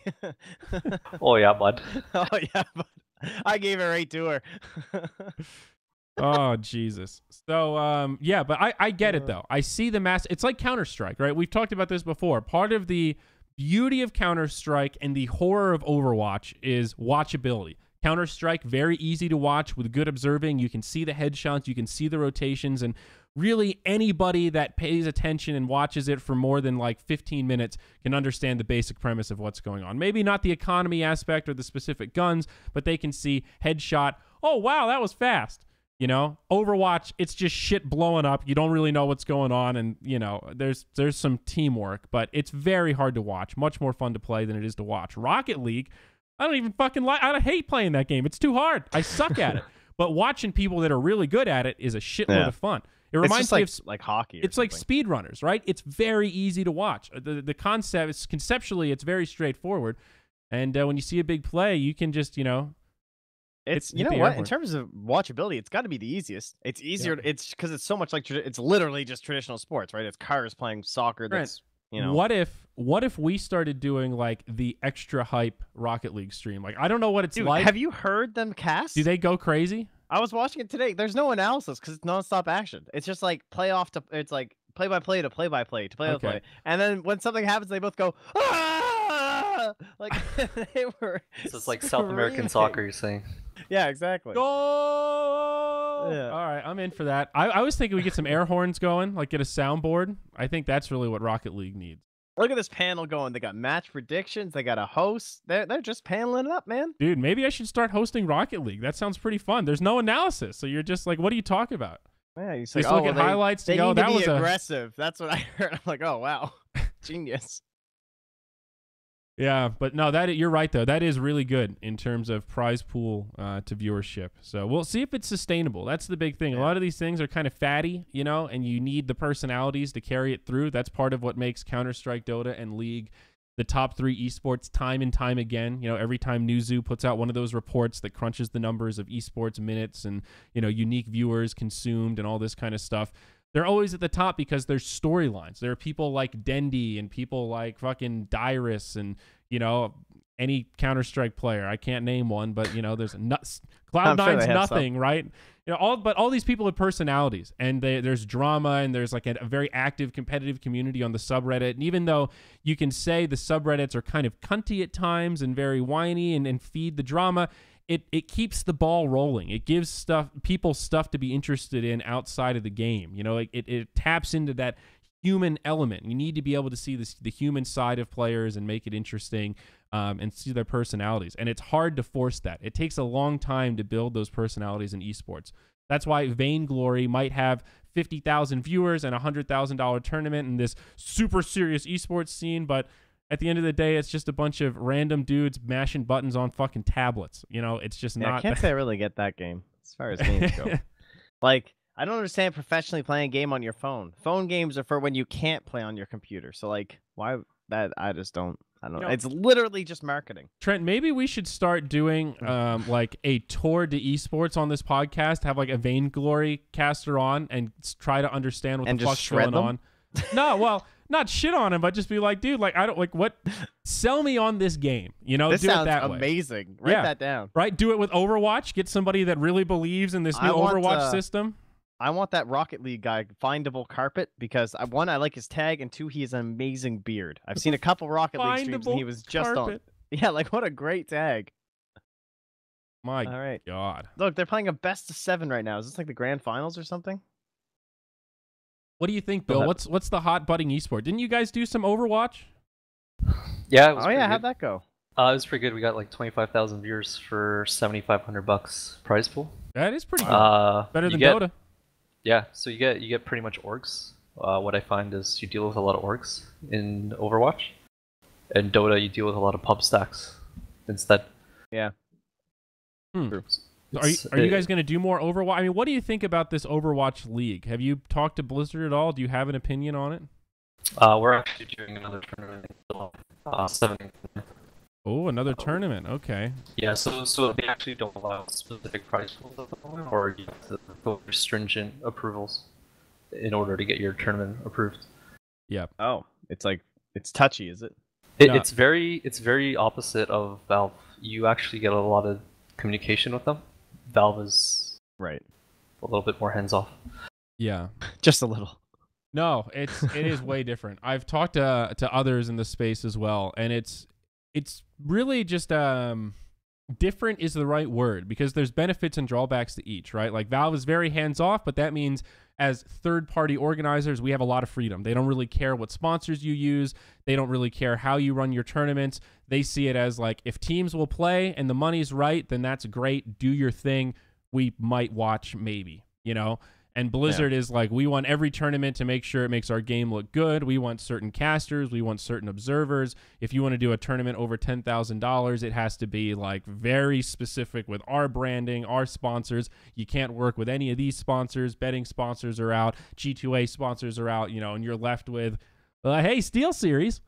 eh? Oh yeah, bud. Oh yeah, but I gave it right to her. Oh Jesus. So yeah, but I get it though. I see the mass. It's like Counter-Strike, right? We've talked about this before. Part of the beauty of Counter-Strike and the horror of Overwatch is watchability. Counter-Strike, very easy to watch with good observing. You can see the headshots, you can see the rotations, and really anybody that pays attention and watches it for more than like 15 minutes can understand the basic premise of what's going on. Maybe not the economy aspect or the specific guns, but they can see headshot. Oh, wow, that was fast. You know, Overwatch, it's just shit blowing up. You don't really know what's going on, and you know, there's some teamwork, but it's very hard to watch. Much more fun to play than it is to watch. Rocket League, I don't even fucking like. I hate playing that game. It's too hard. I suck at it. But watching people that are really good at it is a shitload of fun. It reminds me of like hockey. It's like speedrunners, right? It's very easy to watch. The concept is conceptually, it's very straightforward. And when you see a big play, you can just, you know. It's you know what? In terms of watchability, it's got to be the easiest. It's easier. Yeah. It's because it's so much like it's literally just traditional sports, right? It's cars playing soccer. That's you know. What if we started doing like the extra hype Rocket League stream? Like I don't know what it's like. Have you heard them cast? Do they go crazy? I was watching it today. There's no analysis because it's nonstop action. It's just like playoff to. It's like play by play to play by play to play by play. And then when something happens, they both go ah! Like they were. So it's like South American soccer. You're saying? Yeah, exactly. Go! Yeah. All right, I'm in for that. I was thinking we get some air horns going, like get a soundboard. I think that's really what Rocket League needs. Look at this panel going. They got match predictions. They got a host. They're just paneling it up, man. Dude, maybe I should start hosting Rocket League. That sounds pretty fun. There's no analysis, so you're just like, what are you talking about? Yeah, you just look at highlights. They go, need that to be was aggressive. That's what I heard. I'm like, oh wow, genius. Yeah, but no, you're right though. That is really good in terms of prize pool to viewership. So we'll see if it's sustainable. That's the big thing. A lot of these things are kind of fatty, you know, and you need the personalities to carry it through. That's part of what makes Counter-Strike, Dota, and League the top 3 esports time and time again. You know, every time Newzoo puts out one of those reports that crunches the numbers of esports minutes and, you know, unique viewers consumed and all this kind of stuff, they're always at the top because there's storylines. There are people like Dendy and people like fucking Dyrus and, you know, any Counter-Strike player. I can't name one, but, you know, there's Cloud9's nothing, right? You know, all these people have personalities, and there's drama, and there's like a very active competitive community on the subreddit. And even though you can say the subreddits are kind of cunty at times and very whiny and feed the drama, it keeps the ball rolling. It gives people stuff to be interested in outside of the game. You know, it taps into that human element. You need to be able to see the human side of players and make it interesting, and see their personalities. And it's hard to force that. It takes a long time to build those personalities in esports. That's why Vainglory might have 50,000 viewers and a $100,000 tournament in this super serious esports scene, but at the end of the day, it's just a bunch of random dudes mashing buttons on fucking tablets. You know, it's just not. I can't say I really get that game as far as games go. Like, I don't understand professionally playing a game on your phone. Phone games are for when you can't play on your computer. So, like, why that? I just don't. I don't know. It's literally just marketing. Trent, maybe we should start doing like a tour to esports on this podcast. Have like a Vainglory caster on and try to understand what the fuck's going on. No, well, not shit on him, but just be like, dude, like I don't like what. Sell me on this game. You know, this do sounds it that amazing. Way. Write that down. Right, do it with Overwatch. Get somebody that really believes in this new Overwatch system. I want that Rocket League guy, Findable Carpet, because one, I like his tag, and two, he has an amazing beard. I've seen a couple Rocket League streams, and he was just on. Yeah, like what a great tag. My God. Look, they're playing a best of 7 right now. Is this like the grand finals or something? What do you think, Bill? What's the hot budding esport? Didn't you guys do some Overwatch? Yeah. How'd that go? It was pretty good. We got like 25,000 viewers for $7,500 prize pool. That is pretty good. Better than Dota. Yeah, so you get pretty much orgs. What I find is you deal with a lot of orgs in Overwatch. In Dota, you deal with a lot of pub stacks instead. Yeah. Are you guys going to do more Overwatch? I mean, what do you think about this Overwatch League? Have you talked to Blizzard at all? Do you have an opinion on it? We're actually doing another tournament. 7. Oh, another tournament. Okay. Yeah, so they actually don't allow specific prize pools at the moment, or you have to go through stringent approvals in order to get your tournament approved. Yeah. Oh, it's touchy, is it? It's very opposite of Valve. You actually get a lot of communication with them. Valve is a little bit more hands off. Yeah, just a little. No, it is way different. I've talked to others in the space as well, and it's really just different is the right word, because there's benefits and drawbacks to each, right? Like Valve is very hands-off, but that means as third-party organizers, we have a lot of freedom. They don't really care what sponsors you use. They don't really care how you run your tournaments. They see it as like, if teams will play and the money's right, then that's great. Do your thing. We might watch maybe, you know? And Blizzard is like, we want every tournament to make sure it makes our game look good. We want certain casters. We want certain observers. If you want to do a tournament over $10,000, it has to be like very specific with our branding, our sponsors. You can't work with any of these sponsors. Betting sponsors are out. G2A sponsors are out, you know, and you're left with, hey, Steel Series,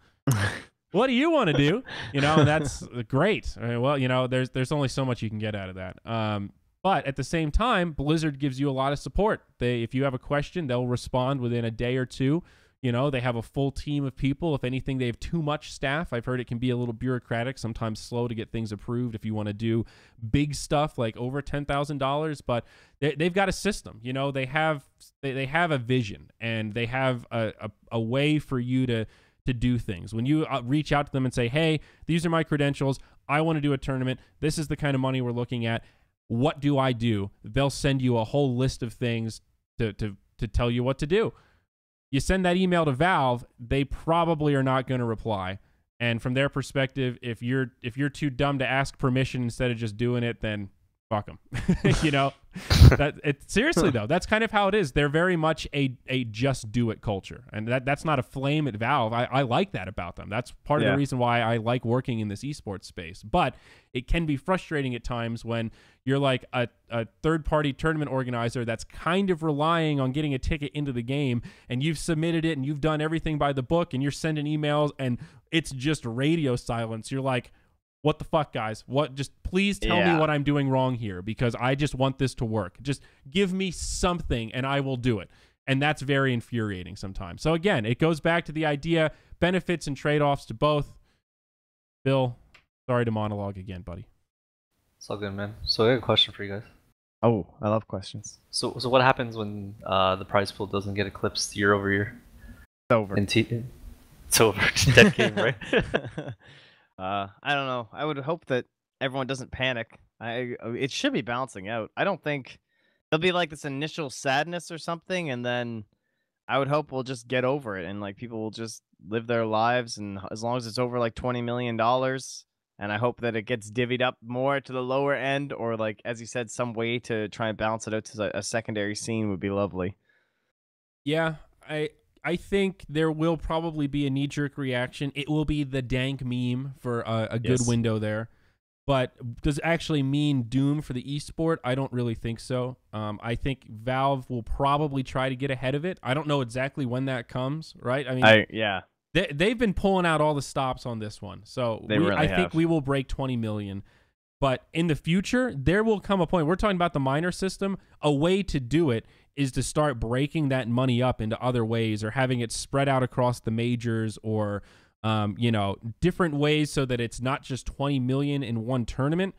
what do you want to do? You know, and that's great. I mean, well, you know, there's only so much you can get out of that. But at the same time, Blizzard gives you a lot of support. If you have a question, they'll respond within a day or two. You know, they have a full team of people. If anything, they have too much staff. I've heard it can be a little bureaucratic, sometimes slow to get things approved if you want to do big stuff like over $10,000. But they've got a system. You know, they have a vision, and they have a way for you to do things. When you reach out to them and say, hey, these are my credentials. I want to do a tournament. This is the kind of money we're looking at. What do I do? They'll send you a whole list of things to tell you what to do. You send that email to Valve, they probably are not going to reply. And from their perspective, if you're too dumb to ask permission instead of just doing it, then fuck them. You know, seriously though, that's kind of how it is. They're very much a just do it culture, and that's not a flame at Valve. I like that about them. That's part of the reason why I like working in this esports space. But it can be frustrating at times when you're like a third-party tournament organizer that's kind of relying on getting a ticket into the game, and you've submitted it and you've done everything by the book, and you're sending emails and it's just radio silence. You're like, what the fuck, guys? Just please tell me what I'm doing wrong here, because I just want this to work. Just give me something and I will do it. And that's very infuriating sometimes. So again, it goes back to the idea, benefits and trade-offs to both. Bill, sorry to monologue again, buddy. It's all good, man. So I got a question for you guys. Oh, I love questions. So what happens when the prize pool doesn't get eclipsed year over year? It's over. It's over. Dead game, right? I don't know. I would hope that everyone doesn't panic. It should be balancing out. I don't think there'll be like this initial sadness or something, and then I would hope we'll just get over it and like people will just live their lives, and as long as it's over like $20 million, and I hope that it gets divvied up more to the lower end, or like as you said, some way to try and balance it out to a secondary scene would be lovely. Yeah, I think there will probably be a knee-jerk reaction. It will be the dank meme for a good Yes. window there. But does it actually mean doom for the esport? I don't really think so. I think Valve will probably try to get ahead of it. I don't know exactly when that comes, right? I mean, Yeah, they've been pulling out all the stops on this one. So I think have. we will break 20 million. But in the future, there will come a point. We're talking about the minor system. A way to do it is to start breaking that money up into other ways, or having it spread out across the majors, or different ways, so that it's not just 20 million in one tournament.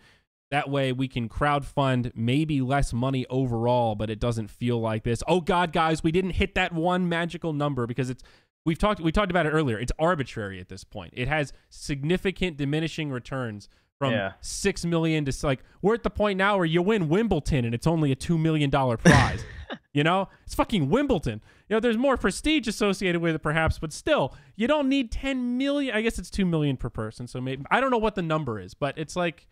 That way we can crowdfund maybe less money overall, but it doesn't feel like this. Oh God, guys, we didn't hit that one magical number, because we talked about it earlier. It's arbitrary at this point. It has significant diminishing returns from 6 million to like, we're at the point now where you win Wimbledon and it's only a $2 million prize. It's fucking Wimbledon. There's more prestige associated with it perhaps, but still, you don't need 10 million. I guess it's 2 million per person. So maybe, I don't know what the number is, but it's like,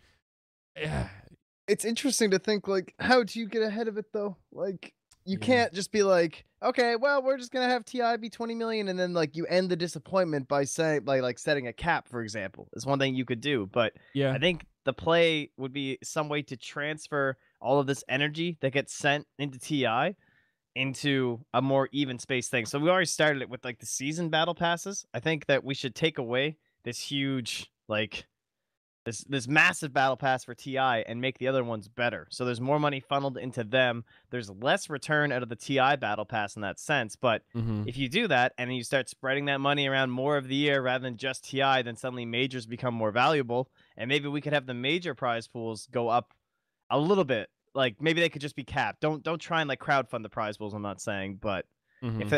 it's interesting to think, like, how do you get ahead of it though? Like, you can't just be like, okay, well, we're just gonna have TI be 20 million, and then like you end the disappointment by saying, like setting a cap, for example, is one thing you could do. But yeah, I think the play would be some way to transfer all of this energy that gets sent into TI into a more even space thing. So we already started it with like the season battle passes. I think that we should take away this huge, like this massive battle pass for TI and make the other ones better. So there's more money funneled into them. There's less return out of the TI battle pass in that sense. But if you do that and you start spreading that money around more of the year rather than just TI, then suddenly majors become more valuable. And maybe we could have the major prize pools go up a little bit. Like maybe they could just be capped. Don't try and like crowdfund the prize pools, I'm not saying, but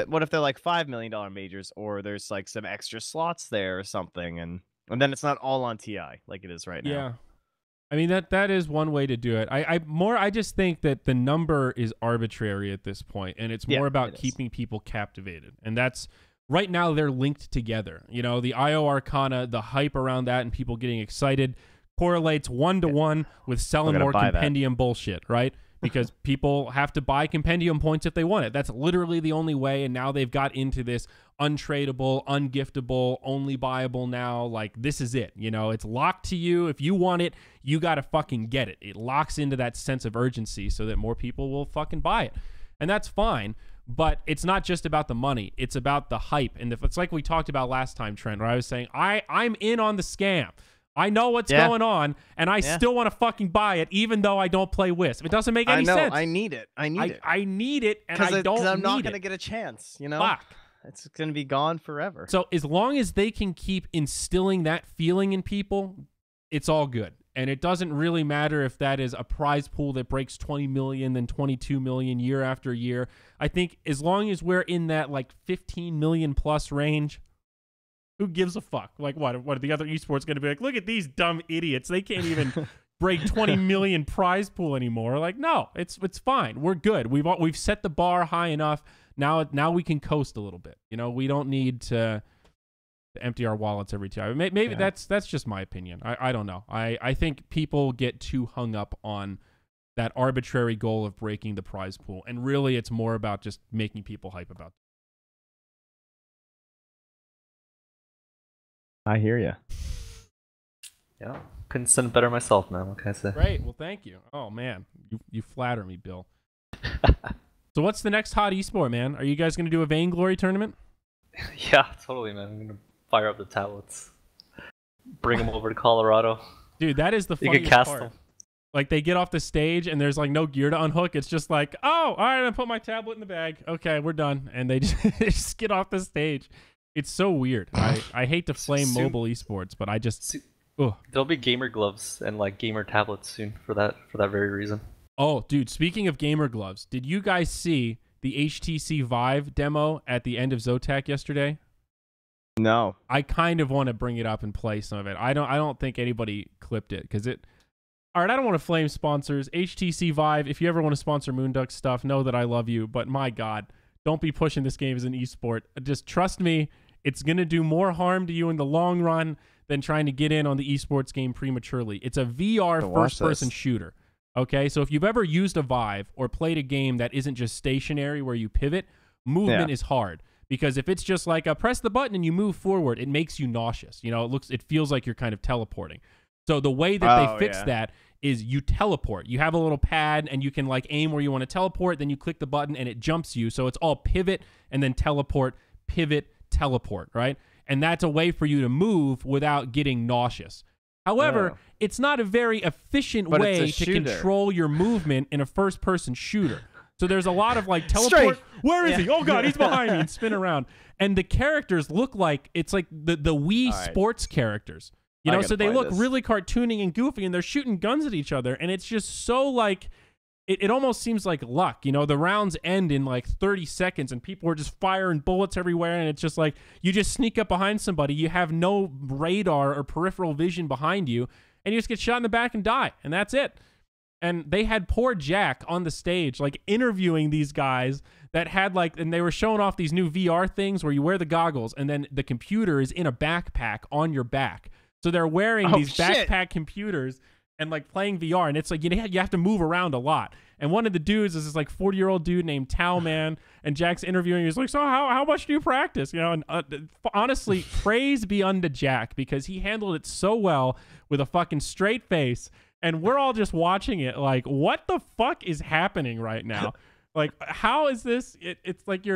what if they're like $5 million majors, or there's like some extra slots there or something, and then it's not all on TI like it is right now. Yeah. I mean, that is one way to do it. I just think that the number is arbitrary at this point, and it's more about keeping people captivated. And that's right now they're linked together. The IO Arcana, the hype around that and people getting excited correlates 1-to-1 with selling more compendium bullshit, right? Because people have to buy compendium points if they want it. That's literally the only way. And now they've got into this untradeable, ungiftable, only buyable now. Like, this is it. It's locked to you. If you want it, you got to fucking get it. It locks into that sense of urgency so that more people will fucking buy it. And that's fine. But it's not just about the money. It's about the hype. And it's like we talked about last time, Trent, where I was saying, I'm in on the scam. I know what's going on, and I still want to fucking buy it, even though I don't play Wisp. It doesn't make any sense. I need it. I need it, and I don't need it. I'm not going to get a chance, Fuck. It's going to be gone forever. So as long as they can keep instilling that feeling in people, it's all good. And it doesn't really matter if that is a prize pool that breaks 20 million, then 22 million year after year. I think as long as we're in that like 15 million plus range, who gives a fuck? Like, what are the other esports going to be like? Look at these dumb idiots. They can't even break 20 million prize pool anymore. Like, no, it's fine. We're good. We've set the bar high enough. Now we can coast a little bit. We don't need to empty our wallets every time. Maybe that's just my opinion. I don't know. I think people get too hung up on that arbitrary goal of breaking the prize pool, and really it's more about just making people hype about it. I hear you. Yeah, couldn't send it better myself, man. What can I say? Great. Well, thank you. Oh man, you flatter me, Bill. So what's the next hot esport, man? Are you guys gonna do a vainglory tournament? Yeah, totally, man. I'm gonna fire up the tablets, bring them over to Colorado. Dude, that is the funniest part. Them. Like, they get off the stage and there's like no gear to unhook. It's just like, oh, all right, I put my tablet in the bag. Okay, we're done. And they just get off the stage. It's so weird. I hate to flame mobile esports, but I just... There'll be gamer gloves and like gamer tablets soon for that very reason. Oh, dude, speaking of gamer gloves, did you guys see the HTC Vive demo at the end of Zotac yesterday? No. I kind of want to bring it up and play some of it. I don't think anybody clipped it because it... All right, I don't want to flame sponsors. HTC Vive, if you ever want to sponsor Moonduck stuff, know that I love you. But my God, don't be pushing this game as an esport. Just trust me, it's going to do more harm to you in the long run than trying to get in on the esports game prematurely. It's a VR first-person shooter. Okay, so if you've ever used a Vive or played a game that isn't just stationary where you pivot, movement is hard. Because if it's just like press the button and you move forward, it makes you nauseous. You know, it feels like you're kind of teleporting. So the way that they fix that is you teleport. You have a little pad and you can like aim where you want to teleport, then you click the button and it jumps you. So it's all pivot and then teleport, pivot, teleport, right? And that's a way for you to move without getting nauseous. However, it's not a very efficient way to control your movement in a first-person shooter. So there's a lot of like teleport. Where is he? Oh God, he's behind me, and spin around. And the characters look like it's like the Wii sports characters. You know, so they look really cartoony and goofy, and they're shooting guns at each other, and it's just so like it almost seems like luck. You know, the rounds end in like 30 seconds, and people are just firing bullets everywhere, and it's just like you just sneak up behind somebody, you have no radar or peripheral vision behind you, and you just get shot in the back and die, and that's it. And they had poor Jack on the stage, like interviewing these guys that had like, and they were showing off these new VR things where you wear the goggles and then the computer is in a backpack on your back. So they're wearing these backpack computers and like playing VR. And it's like, you have to move around a lot. And one of the dudes is this like 40-year-old dude named Tao Man. And Jack's interviewing. He's like, so how much do you practice? You know, and honestly, praise be unto Jack because he handled it so well with a fucking straight face. And we're all just watching it like, what the fuck is happening right now? Like, how is this? It's like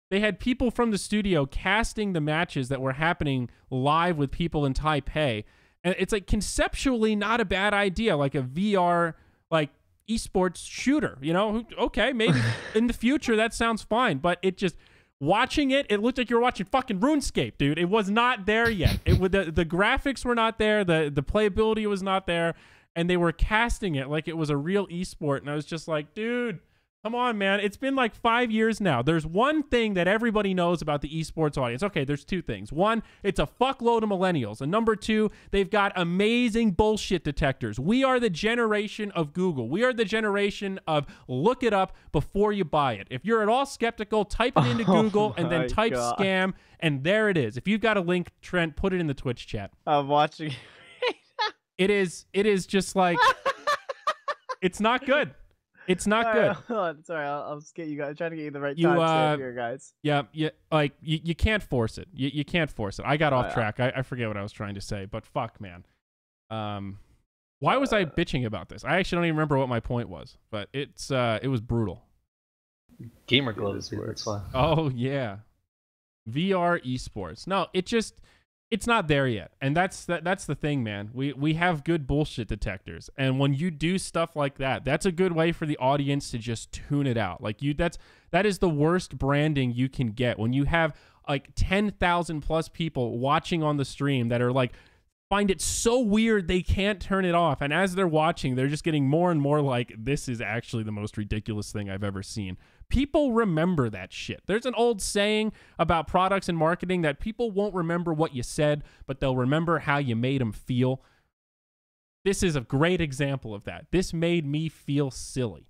they had people from the studio casting the matches that were happening live with people in Taipei. And it's like conceptually not a bad idea, like a VR, like esports shooter, you know? Okay, maybe in the future that sounds fine. But it just, watching it looked like you were watching fucking RuneScape, dude. It was not there yet. The graphics were not there. The playability was not there. And they were casting it like it was a real esport. And I was just like, dude, come on, man. It's been like 5 years now. There's one thing that everybody knows about the esports audience. Okay, there's two things. One, it's a fuckload of millennials. And number two, they've got amazing bullshit detectors. We are the generation of Google. We are the generation of look it up before you buy it. If you're at all skeptical, type it into Google and then type scam. And there it is. If you've got a link, Trent, put it in the Twitch chat. I'm watching. It is just like, it's not good. It's not good. Hold on. Sorry, I'll just get you guys. Trying to get you the right time here, guys. Yeah, like you can't force it. You can't force it. I got off track. I forget what I was trying to say, but fuck, man. Why was I bitching about this? I actually don't even remember what my point was, but it was brutal. Gamer gloves, that's why. Oh yeah, VR esports. No, it's not there yet. And that's the thing, man. We have good bullshit detectors. And when you do stuff like that, that's a good way for the audience to just tune it out. Like that is the worst branding you can get. When you have like 10,000 plus people watching on the stream that are like, find it so weird they can't turn it off. And as they're watching, they're just getting more and more like, this is actually the most ridiculous thing I've ever seen. People remember that shit. There's an old saying about products and marketing that people won't remember what you said, but they'll remember how you made them feel. This is a great example of that. This made me feel silly.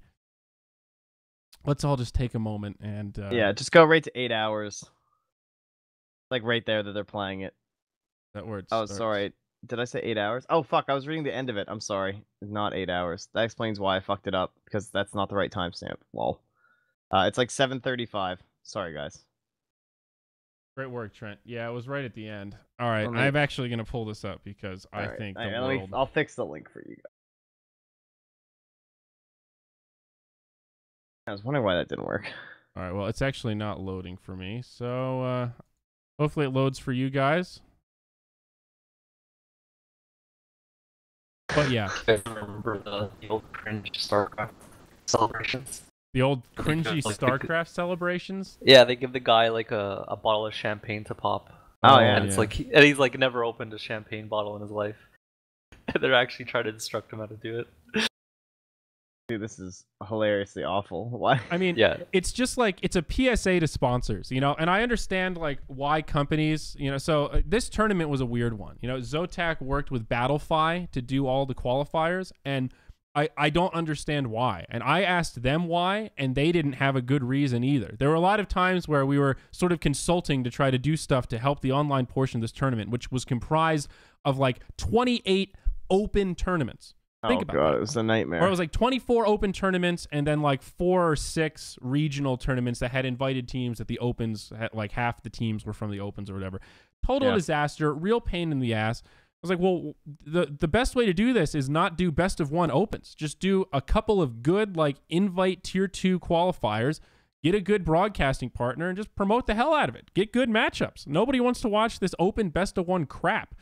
Let's all just take a moment and... yeah, just go right to 8 hours. Like right there that they're playing it. That word starts. Sorry. Did I say 8 hours? Oh, fuck. I was reading the end of it. I'm sorry. Not 8 hours. That explains why I fucked it up, because that's not the right timestamp. Lol. It's like 7:35. Sorry, guys. Great work, Trent. Yeah, it was right at the end. All right, I'm actually going to pull this up because I think the world... I'll fix the link for you guys. I was wondering why that didn't work. All right, well, it's actually not loading for me, so hopefully it loads for you guys. But yeah. I remember the old cringe StarCraft celebrations. The old cringy StarCraft celebrations? Yeah, they give the guy like a bottle of champagne to pop. Oh yeah. And it's like he's like never opened a champagne bottle in his life. And they're actually trying to instruct him how to do it. Dude, this is hilariously awful. Why? I mean, yeah, it's just like, it's a PSA to sponsors, you know, and I understand like why companies, you know, so this tournament was a weird one. You know, Zotac worked with Battlefy to do all the qualifiers, and I don't understand why. And I asked them why, and they didn't have a good reason either. There were a lot of times where we were sort of consulting to try to do stuff to help the online portion of this tournament, which was comprised of like 28 open tournaments. Think about that. It was a nightmare. Or it was like 24 open tournaments and then like 4 or 6 regional tournaments that had invited teams that the opens had, like half the teams were from the opens or whatever. Total disaster, real pain in the ass. I was like, well, the best way to do this is not do best of 1 opens. Just do a couple of good like invite tier 2 qualifiers, get a good broadcasting partner, and just promote the hell out of it. Get good matchups. Nobody wants to watch this open best of 1 crap.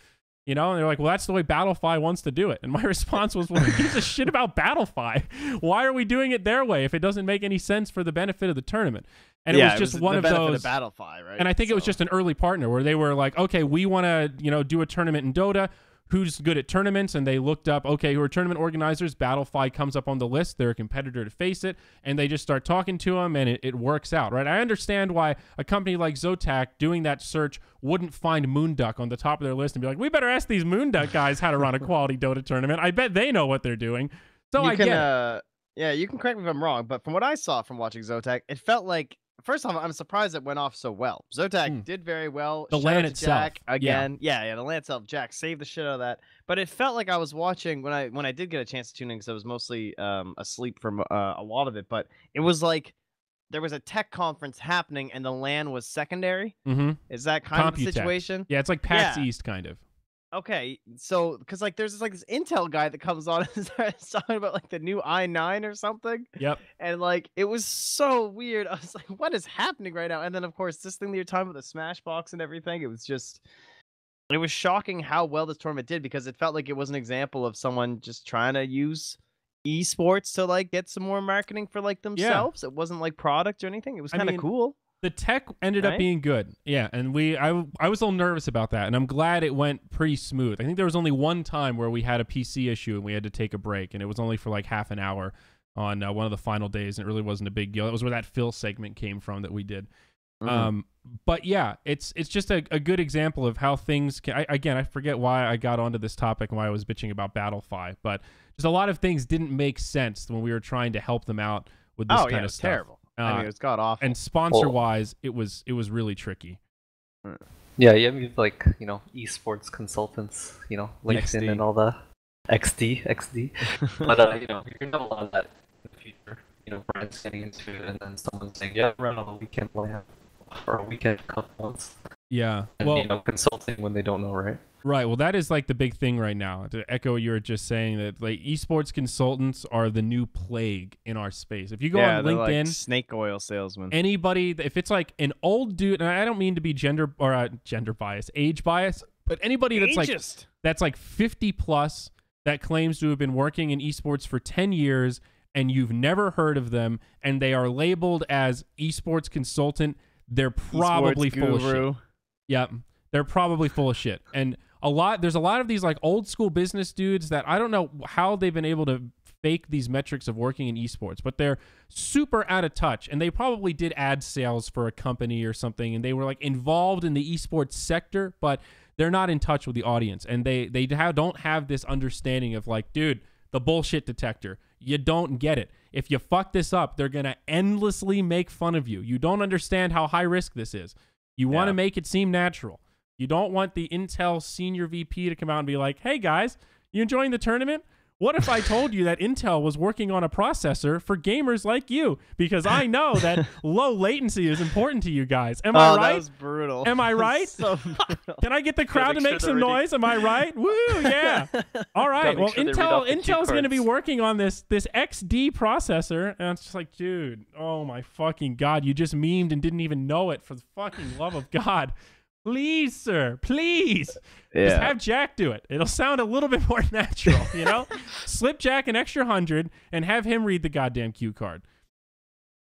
You know, and they're like, well, that's the way Battlefy wants to do it. And my response was, well, who gives a shit about Battlefy? Why are we doing it their way if it doesn't make any sense for the benefit of the tournament? And it was just one of those. Battlefy, right? And I think it was just an early partner where they were like, okay, we want to, you know, do a tournament in Dota. Who's good at tournaments? And they looked up, okay, who are tournament organizers? Battlefy comes up on the list. They're a competitor to face it. And they just start talking to them, and it works out, right? I understand why a company like Zotac doing that search wouldn't find Moonduck on the top of their list and be like, we better ask these Moonduck guys how to run a quality Dota tournament. I bet they know what they're doing. So I get it. Yeah, you can correct me if I'm wrong, but from what I saw from watching Zotac, it felt like, first off, I'm surprised it went off so well. Zotac did very well. The LAN itself. Jack again. Yeah, the LAN itself. Jack saved the shit out of that. But it felt like I was watching, when I did get a chance to tune in, because I was mostly asleep from a lot of it, but it was like there was a tech conference happening and the LAN was secondary. Mm-hmm. Is that kind of the Computech. situation? Yeah, it's like PAX East kind of. Okay, so because like there's this Intel guy that comes on and starts talking about like the new i9 or something. Yep. And like it was so weird. I was like, what is happening right now? And then of course this thing that you're talking about, the Smashbox and everything, it was shocking how well this tournament did, because it felt like it was an example of someone just trying to use esports to like get some more marketing for like themselves. It wasn't like product or anything. It was kind of cool. The tech ended up being good. Yeah, and I was a little nervous about that, and I'm glad it went pretty smooth. I think there was only one time where we had a PC issue and we had to take a break, and it was only for like half an hour on one of the final days, and it really wasn't a big deal. That was where that Phil segment came from that we did. Mm-hmm. But yeah, it's just a good example of how things can. I forget why I got onto this topic and why I was bitching about Battlefy, but just a lot of things didn't make sense when we were trying to help them out with this kind of stuff. Terrible. I mean, it was god awful. And sponsor-wise, it was really tricky. Yeah, you have like, you know, esports consultants, you know, LinkedIn and all the XD. But you know, you're gonna have a lot of that in the future. You know, brands getting into it, and then someone saying, "Yeah, run on a weekend LAN or a weekend cup once." Yeah, and, you know, consulting when they don't know, right? Right. Well, that is like the big thing right now. To echo what you were just saying, that like esports consultants are the new plague in our space. If you go on LinkedIn, like snake oil salesman. Anybody, if it's like an old dude, and I don't mean to be gender bias, age bias, but anybody that's like 50 plus that claims to have been working in esports for 10 years and you've never heard of them, and they are labeled as esports consultant, they're probably full of shit. Yep. They're probably full of shit. And there's a lot of these like old school business dudes that I don't know how they've been able to fake these metrics of working in esports, but they're super out of touch, and they probably did ad sales for a company or something, and they were like involved in the esports sector, but they're not in touch with the audience, and they don't have this understanding of like, dude, the bullshit detector. You don't get it. If you fuck this up, they're going to endlessly make fun of you. You don't understand how high risk this is. You want to make it seem natural. You don't want the Intel senior VP to come out and be like, hey guys, you enjoying the tournament? What if I told you that Intel was working on a processor for gamers like you? Because I know that low latency is important to you guys. Am I right? That was brutal. Am I right? So brutal. Can I get the crowd to make some noise? Am I right? Woo, yeah. All right. Well, Intel's going to be working on this XD processor. And it's just like, dude, oh my fucking God. You just memed and didn't even know it, for the fucking love of God. Please, sir, please. Just have Jack do it. It'll sound a little bit more natural, you know? Slip Jack an extra 100 and have him read the goddamn cue card.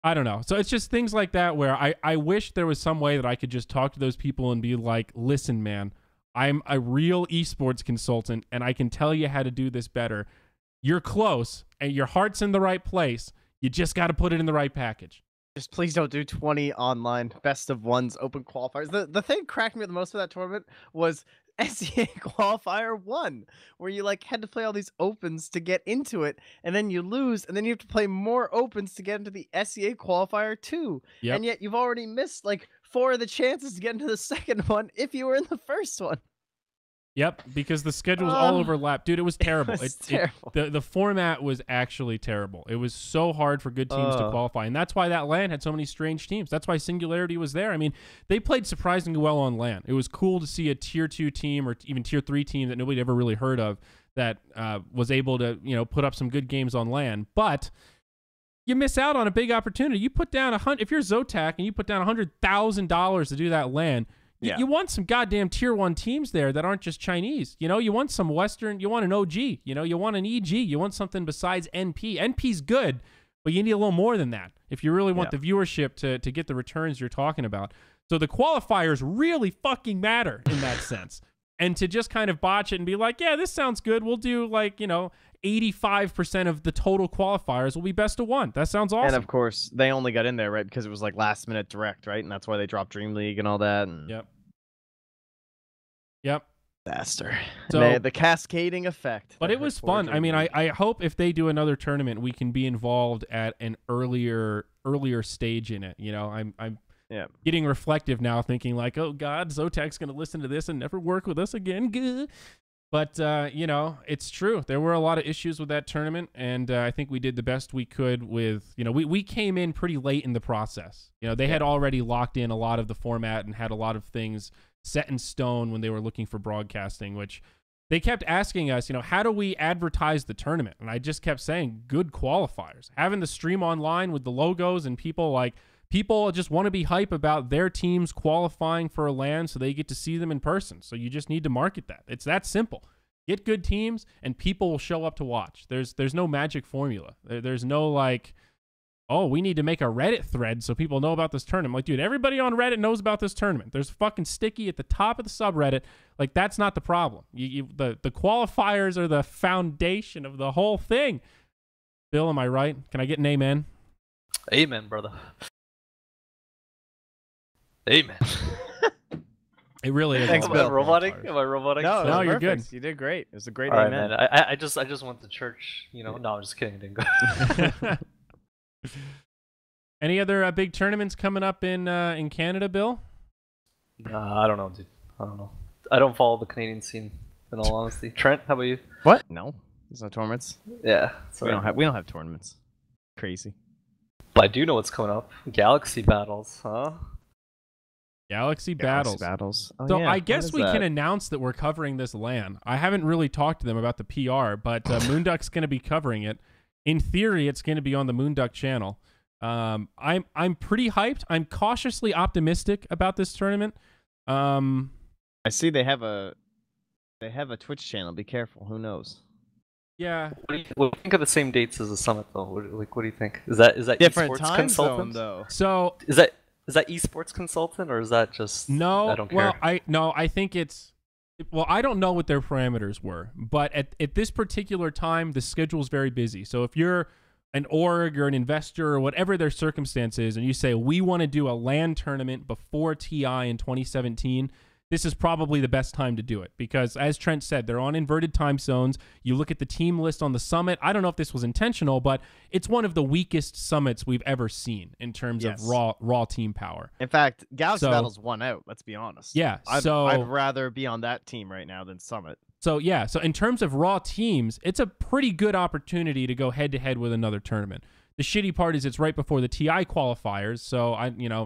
I don't know. So it's just things like that where I wish there was some way that I could just talk to those people and be like, listen, man, I'm a real esports consultant and I can tell you how to do this better. You're close and your heart's in the right place. You just got to put it in the right package. Just please don't do 20 online best of ones open qualifiers. The thing cracked me the most for that tournament was SEA qualifier 1, where you like had to play all these opens to get into it, and then you lose, and then you have to play more opens to get into the SEA qualifier 2. Yep. And yet you've already missed like 4 of the chances to get into the second one if you were in the first one. Yep, because the schedules all overlap. Dude, it was terrible. It was terrible. The format was actually terrible. It was so hard for good teams to qualify, and that's why that LAN had so many strange teams. That's why Singularity was there. I mean, they played surprisingly well on LAN. It was cool to see a Tier 2 team or even Tier 3 team that nobody ever really heard of that was able to, put up some good games on LAN. But you miss out on a big opportunity. You put down if you're Zotac and you put down $100,000 to do that LAN, you want some goddamn Tier 1 teams there that aren't just Chinese. You want some Western. You want an OG. You want an EG. You want something besides NP. NP's good, but you need a little more than that if you really want the viewership to get the returns you're talking about. So the qualifiers really fucking matter in that sense. And to just kind of botch it and be like, yeah, this sounds good. We'll do 85% of the total qualifiers will be best of 1. That sounds awesome. And of course, they only got in there, right? Because it was like last minute direct, right? And that's why they dropped Dream League and all that. And... Yep. Disaster. So the cascading effect. But it was fun. I mean, I hope if they do another tournament, we can be involved at an earlier stage in it. I'm getting reflective now, thinking like, oh God, Zotac's going to listen to this and never work with us again. Good. But, it's true. There were a lot of issues with that tournament, and I think we did the best we could with, we came in pretty late in the process. They had already locked in a lot of the format and had a lot of things set in stone when they were looking for broadcasting, which they kept asking us, how do we advertise the tournament? And I just kept saying, good qualifiers. Having the stream online with the logos and people just want to be hype about their teams qualifying for a LAN so they get to see them in person. So you just need to market that. It's that simple. Get good teams and people will show up to watch. There's no magic formula. There's no like, oh, we need to make a Reddit thread so people know about this tournament. I'm like, dude, everybody on Reddit knows about this tournament. There's fucking sticky at the top of the subreddit. Like, that's not the problem. The qualifiers are the foundation of the whole thing. Bill, am I right? Can I get an amen? Amen, brother. Amen. It really is. Thanks, Bill. Am I roboting? No, you're perfect. good. You did great. It was a great All amen. right, man. I just went to church. No, I'm just kidding. I didn't go. Any other big tournaments coming up in Canada, Bill? I don't know, dude. I don't know. I don't follow the Canadian scene, in all honesty. Trent, how about you? What? No, there's no tournaments. Yeah, we don't have tournaments. Crazy. But I do know what's coming up. Galaxy battles, huh? Galaxy battles. Oh, So yeah. I guess we can announce that we're covering this LAN. I haven't really talked to them about the PR, but Moonduck's going to be covering it. In theory, it's going to be on the Moonduck channel. I'm pretty hyped. I'm cautiously optimistic about this tournament. I see they have a Twitch channel. Be careful. Who knows? Yeah. What do you think of the same dates as the summit, though? What do you think? Is that different esports time consultant? zone, though? So is that esports consultant, or is that just no? I don't care. Well, I think it's. Well, I don't know what their parameters were, but at this particular time, the schedule is very busy. So if you're an org or an investor or whatever their circumstance is, and you say, we want to do a LAN tournament before TI in 2017, this is probably the best time to do it because, as Trent said, they're on inverted time zones. You look at the team list on the summit. I don't know if this was intentional, but it's one of the weakest summits we've ever seen in terms of raw team power. In fact, Galaxy Battles won out. Let's be honest. Yeah, I'd rather be on that team right now than Summit. So yeah, so in terms of raw teams, it's a pretty good opportunity to go head to head with another tournament. The shitty part is it's right before the TI qualifiers, so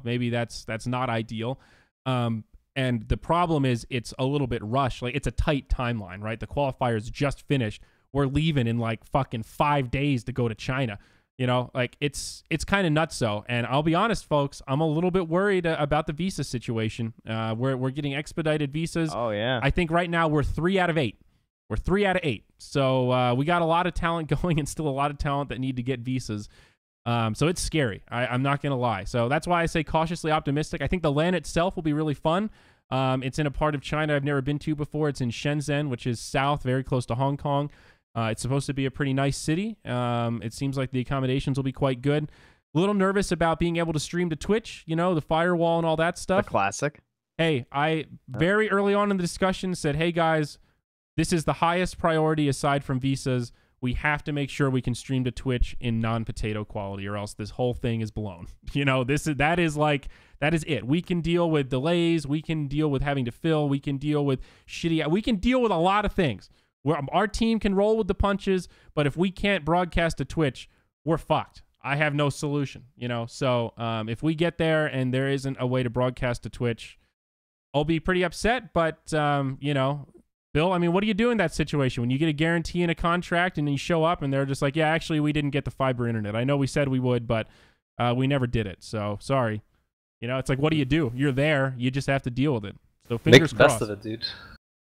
maybe that's not ideal. And the problem is it's a little bit rushed. Like, it's a tight timeline, right? The qualifiers just finished. We're leaving in like fucking 5 days to go to China. It's kind of nutso. And I'll be honest, folks, I'm a little bit worried about the visa situation. We're getting expedited visas. Oh, yeah. I think right now we're 3 out of 8. We're 3 out of 8. So we got a lot of talent going and still a lot of talent that need to get visas. So it's scary. I'm not going to lie. So that's why I say cautiously optimistic. I think the LAN itself will be really fun. It's in a part of China I've never been to before. It's in Shenzhen, which is south, very close to Hong Kong. It's supposed to be a pretty nice city. It seems like the accommodations will be quite good. A little nervous about being able to stream to Twitch, the firewall and all that stuff. The classic. hey, I very early on in the discussion said, hey guys, this is the highest priority aside from visas. We have to make sure we can stream to Twitch in non-potato quality, or else this whole thing is blown. You know, that is it. We can deal with delays. We can deal with having to fill. We can deal with we can deal with a lot of things. Our team can roll with the punches, but if we can't broadcast to Twitch, we're fucked. I have no solution, you know. So if we get there and there isn't a way to broadcast to Twitch, I'll be pretty upset. But you know, Bill, I mean, what do you do in that situation when you get a guarantee in a contract and then you show up and they're just like, yeah, actually, we didn't get the fiber internet. I know we said we would, but we never did it. So sorry. You know, it's like, what do? You're there. You just have to deal with it. So fingers crossed. Make the best of it, dude.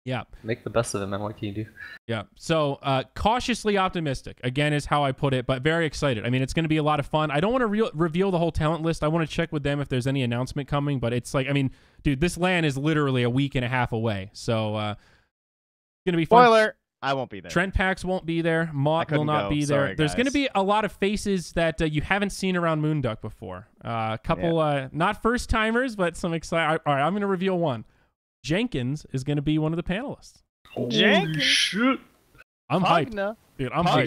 Yeah. Make the best of it, man. What can you do? Yeah. So cautiously optimistic, again, is how I put it, but very excited. I mean, it's going to be a lot of fun. I don't want to reveal the whole talent list. I want to check with them if there's any announcement coming, but it's like, I mean, dude, this LAN is literally a week and a half away. So it's going to be fun. Spoiler, I won't be there. Trent Pax won't be there. Mott will not be there. Sorry, there's going to guys. be a lot of faces that you haven't seen around Moonduck before. A couple, not first timers, but some exciting. All right, I'm going to reveal one. Jenkins is going to be one of the panelists. Jenkins. Shit. I'm hyped. Dude, I'm hyped. You're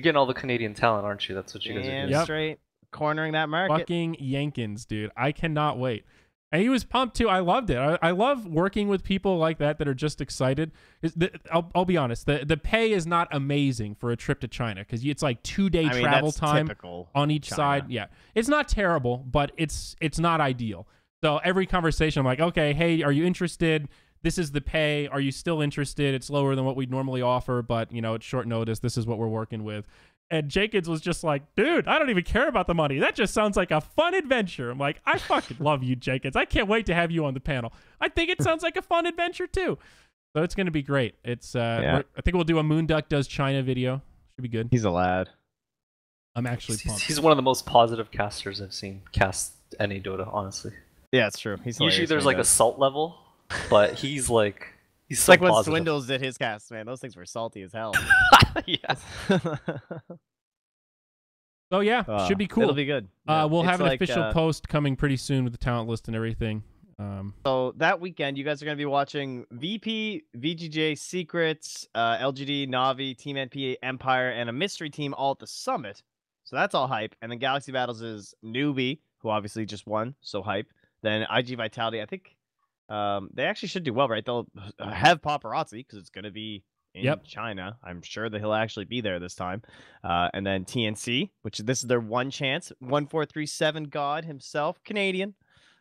getting all the Canadian talent, aren't you? That's what you guys are doing. Yep. Straight cornering that market. Fucking Jenkins, dude. I cannot wait. And he was pumped too. I loved it. I love working with people like that are just excited. I'll be honest. The pay is not amazing for a trip to China because it's like 2-day travel time on each side. Yeah, it's not terrible, but it's not ideal. So every conversation, I'm like, okay, hey, are you interested? This is the pay. Are you still interested? It's lower than what we'd normally offer, but you know, it's short notice. This is what we're working with. And Jenkins was just like, dude, I don't even care about the money. That just sounds like a fun adventure. I'm like, I fucking love you, Jenkins. I can't wait to have you on the panel. I think it sounds like a fun adventure too. So it's going to be great. It's I think we'll do a Moonduck Does China video. Should be good. He's a lad. I'm actually pumped. He's one of the most positive casters I've seen cast any Dota, honestly. Yeah, it's true. He's usually there's like a salt level, but he's so like positive. when Swindles did his cast, man. Those things were salty as hell. Yeah. So yeah, should be cool. It'll be good. We'll have an official post coming pretty soon with the talent list and everything. So that weekend, you guys are going to be watching VP, VGJ, Secrets, LGD, Navi, Team NPA, Empire, and a mystery team all at the summit. So that's all hype. And then Galaxy Battles is Newbie, who obviously just won, so hype. Then IG Vitality, I think they actually should do well, right? They'll have paparazzi because it's going to be in China. I'm sure that he'll actually be there this time. And then TNC, which this is their one chance. 1437 God himself, Canadian.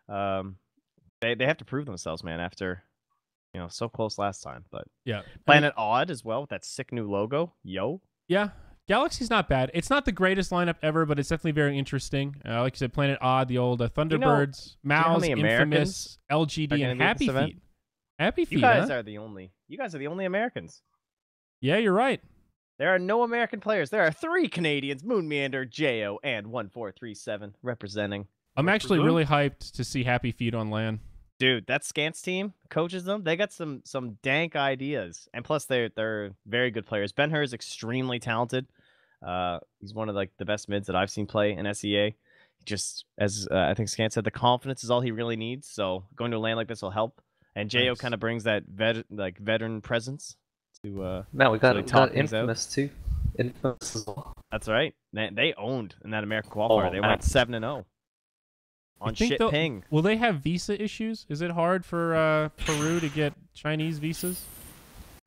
They have to prove themselves, man, after, you know, so close last time. But yeah, Planet Odd as well with that sick new logo. Yo. Yeah. Galaxy's not bad. It's not the greatest lineup ever, but it's definitely very interesting. Like you said, Planet Odd, the old Thunderbirds, Mouse, Infamous, LGD, and Happy Feet. Happy Feet. You guys are the only Americans. Yeah, you're right. There are no American players. There are 3 Canadians: Moon Meander, Jo, and 1437 representing. I'm actually really hyped to see Happy Feet on LAN. Dude, that Scants team coaches them. They got some dank ideas, and plus they're very good players. Ben-Hur is extremely talented. He's one of like the best mids that I've seen play in SEA. Just as I think Scant said, the confidence is all he really needs. So going to a LAN like this will help. And Jo kind of brings that veteran presence to. Man, we got Infamous too. Infamous as well. That's right. They owned in that American qualifier. They went 7-0. On shit ping. Will they have visa issues? Is it hard for Peru to get Chinese visas?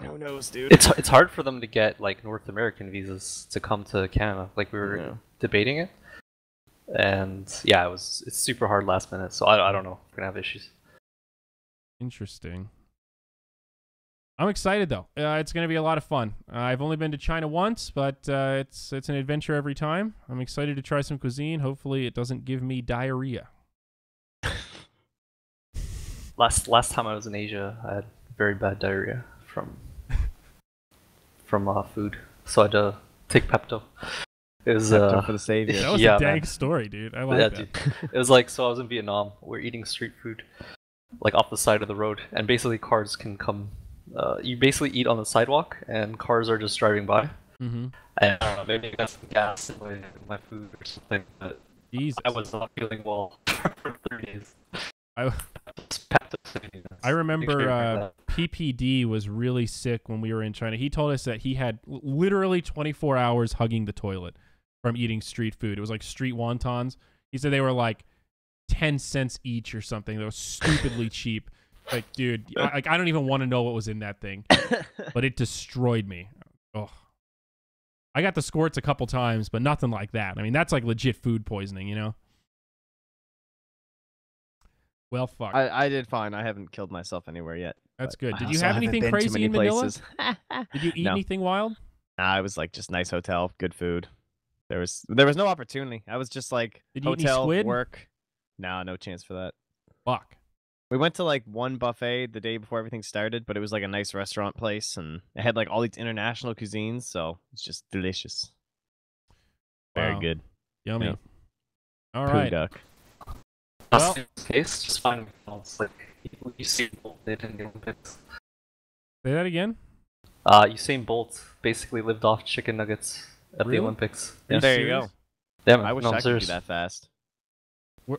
Who knows, dude? It's hard for them to get like North American visas to come to Canada. Like we were debating it, and yeah, it's super hard last minute. So I don't know. We're gonna have issues. Interesting. I'm excited though. It's gonna be a lot of fun. I've only been to China once, but it's an adventure every time. I'm excited to try some cuisine. Hopefully, it doesn't give me diarrhea. Last time I was in Asia, I had very bad diarrhea from food, so I had to take Pepto. It was for the savior. That was a dank story, dude. I like that. Dude. It was like, so I was in Vietnam. We're eating street food, like off the side of the road, and basically cars can come. You basically eat on the sidewalk, and cars are just driving by. Mm-hmm. And I don't know, maybe I got some gas in my food or something, but Jesus. I was not feeling well for 3 days. I remember PPD was really sick when we were in China. He told us that he had literally 24 hours hugging the toilet from eating street food. It was like street wontons. He said they were like 10 cents each or something. They were stupidly cheap. Like, dude, I don't even want to know what was in that thing, but it destroyed me. Oh, I got the squirts a couple times, but nothing like that. I mean, that's like legit food poisoning, you know? Well, fuck. I did fine. I haven't killed myself anywhere yet. That's good. Did you have anything crazy in Manila? Did you eat anything wild? Nah, it was like just nice hotel, good food. There was no opportunity. I was just like hotel, work. Nah, no chance for that. Fuck. We went to like one buffet the day before everything started, but it was like a nice restaurant place, and it had like all these international cuisines, so it's just delicious. Very good. Yummy. Yeah. All right. Moonduck. Well, case, just find McDonald's. Like Usain Bolt did in the Olympics. Say that again. Usain Bolt basically lived off chicken nuggets at the Olympics. Yeah. There you go. Yeah, man. I wish I could do that fast.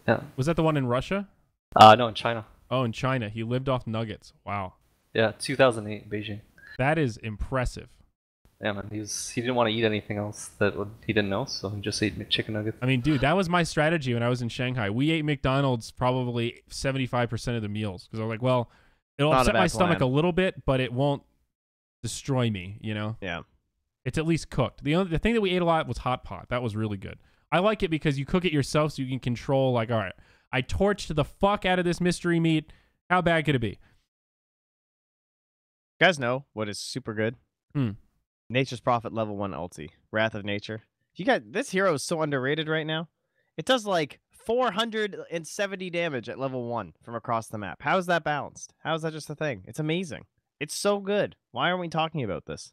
Yeah. Was that the one in Russia? No, in China. Oh, in China. He lived off nuggets. Wow. Yeah, 2008 Beijing. That is impressive. Yeah, man. He didn't want to eat anything else he didn't know, so he just ate chicken nuggets. I mean, dude, that was my strategy when I was in Shanghai. We ate McDonald's probably 75% of the meals because I was like, well, it'll upset my stomach a little bit, but it won't destroy me, you know? Yeah. It's at least cooked. The thing that we ate a lot was hot pot. That was really good. I like it because you cook it yourself so you can control, like, all right, I torched the fuck out of this mystery meat. How bad could it be? You guys know what is super good? Nature's Prophet level 1 ulti. Wrath of Nature. This hero is so underrated right now. It does like 470 damage at level 1 from across the map. How is that balanced? How is that just a thing? It's amazing. It's so good. Why aren't we talking about this?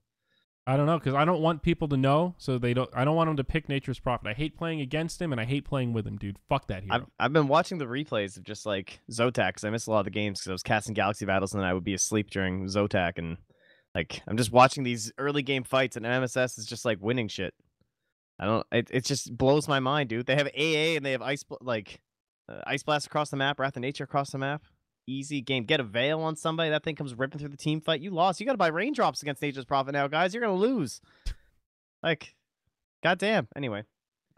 I don't know, because I don't want people to know, so I don't want them to pick Nature's Prophet. I hate playing against him, and I hate playing with him, dude. Fuck that hero. I've been watching the replays of just like Zotac, because I missed a lot of the games because I was casting Galaxy Battles, and then I would be asleep during Zotac, and like I'm just watching these early game fights, and MSS is just like winning shit. It just blows my mind, dude. They have AA and they have Ice Blast across the map, Wrath of Nature across the map. Easy game. Get a Veil on somebody. That thing comes ripping through the team fight. You lost. You got to buy raindrops against Nature's Prophet now, guys. You're going to lose. Like, goddamn. Anyway.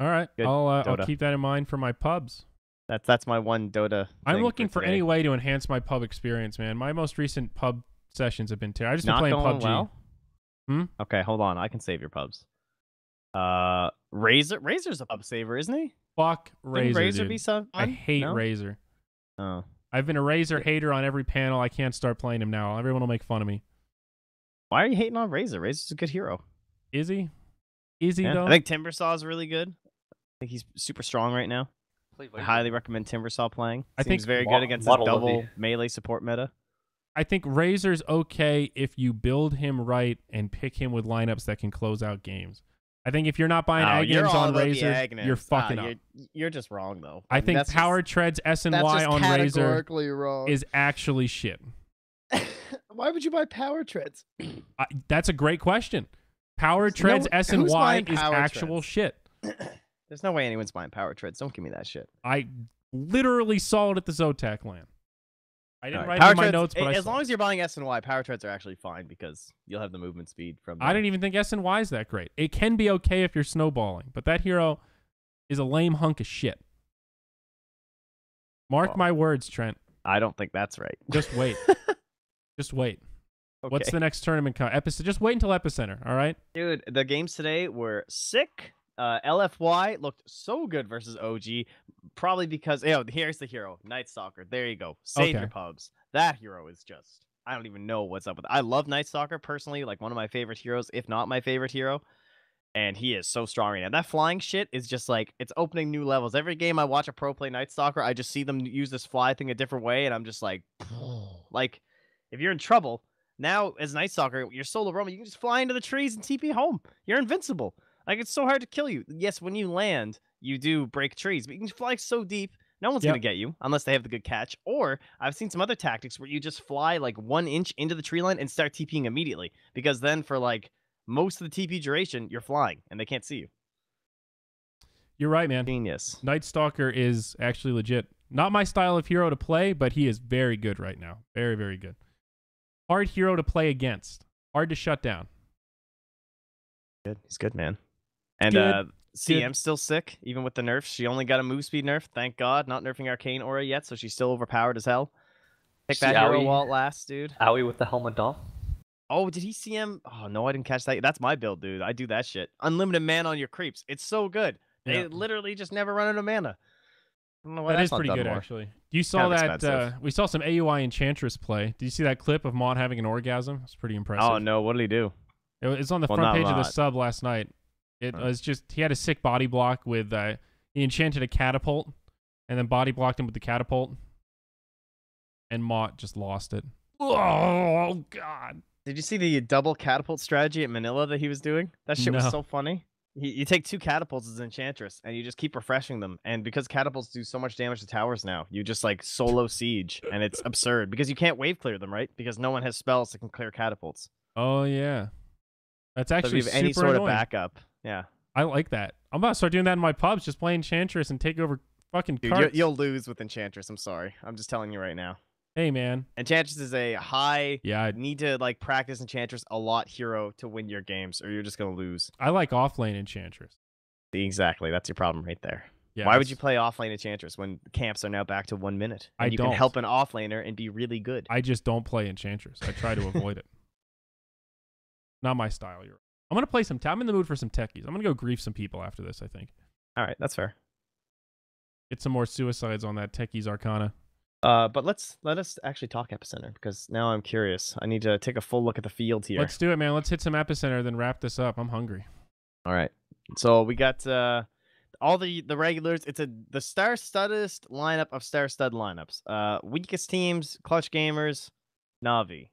All right. I'll keep that in mind for my pubs. That's my one Dota. I'm looking for any way to enhance my pub experience, man. My most recent pub sessions have been terrible. I've just been playing PUBG. Well? Okay, hold on. I can save your pubs. Razor's a pub saver, isn't he? Fuck Razor. Didn't Razor dude. be some fun? I hate Razor. Oh. I've been a Razor hater on every panel. I can't start playing him now. Everyone will make fun of me. Why are you hating on Razor? Razor's a good hero. Is he? Is he, though? I think Timbersaw is really good. I think he's super strong right now. I highly recommend Timbersaw playing. I think he's very good against the double melee support meta. I think Razor's okay if you build him right and pick him with lineups that can close out games. I think if you're not buying Agnams on Razor, you're fucking up. You're just wrong, though. I think Power Treads S and Y on Razor is actually shit. Why would you buy Power Treads? That's a great question. Power Treads S and Y is actual shit. There's no way anyone's buying Power Treads. Don't give me that shit. I literally saw it at the Zotac LAN. I didn't write it in my notes, but as long as you're buying S and Y, Power Treads are actually fine because you'll have the movement speed from them. I didn't even think S and Y is that great. It can be okay if you're snowballing, but that hero is a lame hunk of shit. Mark my words, Trent. I don't think that's right. Just wait. Just wait. Okay. What's the next tournament come? Just wait until Epicenter, all right? Dude, the games today were sick. LFY looked so good versus OG, probably because here's the hero, Night Stalker. There you go. Save your pubs. That hero is just, I don't even know what's up with it. I love Night Stalker personally, like one of my favorite heroes, if not my favorite hero. And he is so strong right now. That flying shit is just like, it's opening new levels. Every game I watch a pro play Night Stalker, I just see them use this fly thing a different way, and I'm just like, like, if you're in trouble, now as Night Stalker, you're solo roaming, you can just fly into the trees and TP home. You're invincible. Like, it's so hard to kill you. Yes, when you land, you do break trees, but you can fly so deep, no one's going to get you unless they have the good catch. Or I've seen some other tactics where you just fly like 1 inch into the tree line and start TPing immediately, because then for like most of the TP duration, you're flying and they can't see you. You're right, man. Genius. Night Stalker is actually legit. Not my style of hero to play, but he is very good right now. Very, very good. Hard hero to play against. Hard to shut down. Good. He's good, man. And Good. CM's still sick, even with the nerfs. She only got a move speed nerf, thank God. Not nerfing Arcane Aura yet, so she's still overpowered as hell. Pick that hero while it lasts, dude. Owie with the helmet on. Oh, did he CM? Oh, no, I didn't catch that. That's my build, dude. I do that shit. Unlimited mana on your creeps. It's so good. They literally just never run out of mana. I don't know why that that's is pretty good, more. actually. You saw that, we saw some AUI Enchantress play. Did you see that clip of Maud having an orgasm? It's pretty impressive. Oh, no, what did he do? It's on the front page of the sub last night. It was just, he had a sick body block with, he enchanted a catapult, and then body blocked him with the catapult. And Mott just lost it. Oh, God. Did you see the double catapult strategy at Manila that he was doing? That shit was so funny. You take 2 catapults as Enchantress, and you just keep refreshing them. And because catapults do so much damage to towers now, you just, like, solo siege. And it's absurd. Because you can't wave clear them, right? Because no one has spells that can clear catapults. Oh, yeah. That's actually so if you have any sort of backup. Yeah. I like that. I'm about to start doing that in my pubs, just play Enchantress and take over fucking carts. You'll lose with Enchantress. I'm sorry. I'm just telling you right now. Hey, man. Enchantress is a high, I need to like practice Enchantress a lot hero to win your games, or you're just going to lose. I like offlane Enchantress. Exactly. That's your problem right there. Yeah, why would you play offlane Enchantress when camps are now back to 1 minute? And you can help an offlaner and be really good. I just don't play Enchantress. I try to avoid it. Not my style. I'm going to play some... I'm in the mood for some techies. I'm going to go grief some people after this, I think. All right. That's fair. Get some more suicides on that techies Arcana. But let us actually talk Epicenter, because now I'm curious. I need to take a full look at the field here. Let's do it, man. Let's hit some Epicenter, then wrap this up. I'm hungry. All right. So we got all the regulars. It's the star-studdest lineup of star-stud lineups. Weakest teams: Clutch Gamers, Navi.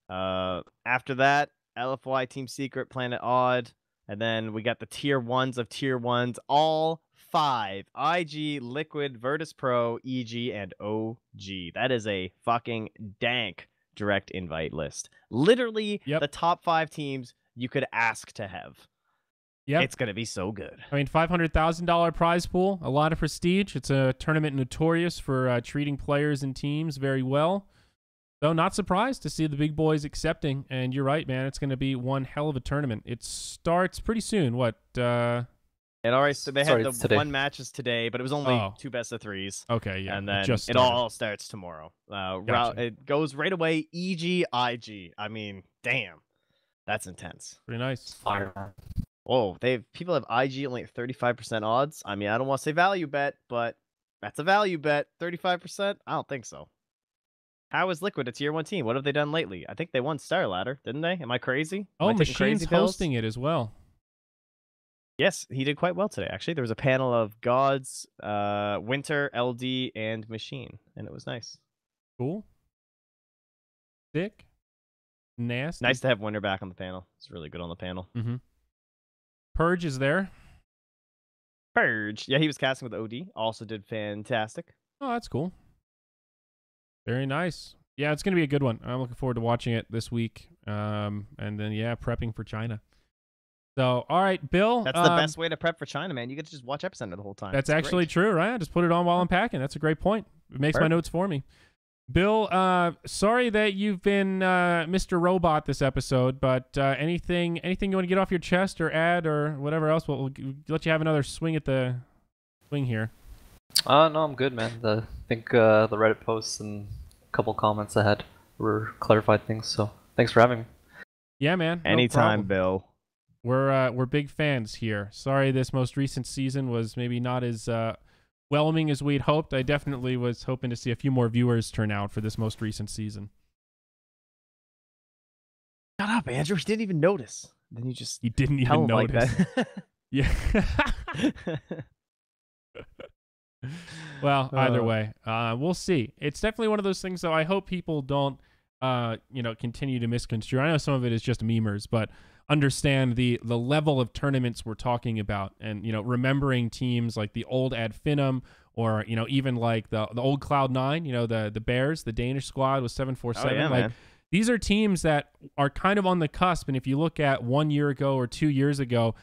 After that, LFY, Team Secret, Planet Odd, and then we got the tier 1s of tier 1s. All 5: IG, Liquid, Virtus Pro, EG, and OG. That is a fucking dank direct invite list. Literally the top 5 teams you could ask to have. Yeah, it's gonna be so good. I mean, $500,000 prize pool, a lot of prestige. It's a tournament notorious for treating players and teams very well. So not surprised to see the big boys accepting. And you're right, man. It's going to be one hell of a tournament. It starts pretty soon. What? It already, so they had the 1 matches today, but it was only 2 best-of-3s. Okay, yeah. And then it all starts tomorrow. Gotcha. It goes right away. EG, IG. I mean, damn, that's intense. Pretty nice. Whoa, people have IG only at 35% odds. I mean, I don't want to say value bet, but that's a value bet. 35%? I don't think so. How is Liquid a tier 1 team? What have they done lately? I think they won Star Ladder, didn't they? Am I crazy? Oh, Machine's hosting it as well. Yes, he did quite well today, actually. There was a panel of Gods, Winter, LD, and Machine, and it was nice. Cool. Sick. Nasty. Nice to have Winter back on the panel. It's really good on the panel. Mm-hmm. Purge is there. Purge. Yeah, he was casting with OD. Also did fantastic. Oh, that's cool. Very nice. Yeah, it's going to be a good one. I'm looking forward to watching it this week. And then, yeah, prepping for China. So, all right, Bill. That's the best way to prep for China, man. You get to just watch Epicenter the whole time. That's actually true, right? I just put it on while I'm packing. That's a great point. It makes my notes for me. Bill, sorry that you've been Mr. Robot this episode, but anything you want to get off your chest or add or whatever else, we'll let you have another swing at the swing here. No, I'm good, man. I think the Reddit posts and a couple comments I had were clarified things, so thanks for having me. Yeah, man. Anytime, Bill. We're big fans here. Sorry this most recent season was maybe not as whelming as we'd hoped. I definitely was hoping to see a few more viewers turn out for this most recent season. Shut up, Andrew. He didn't even notice. Then He didn't even notice. Like that. Yeah. Well, either way, we'll see. It's definitely one of those things, though. I hope people don't, continue to misconstrue. I know some of it is just memers, but understand the level of tournaments we're talking about, and remembering teams like the old Ad Finum, or even like the old Cloud9. The Bears, the Danish squad was 747. Oh, yeah, man. These are teams that are kind of on the cusp, and if you look at 1 year ago or 2 years ago,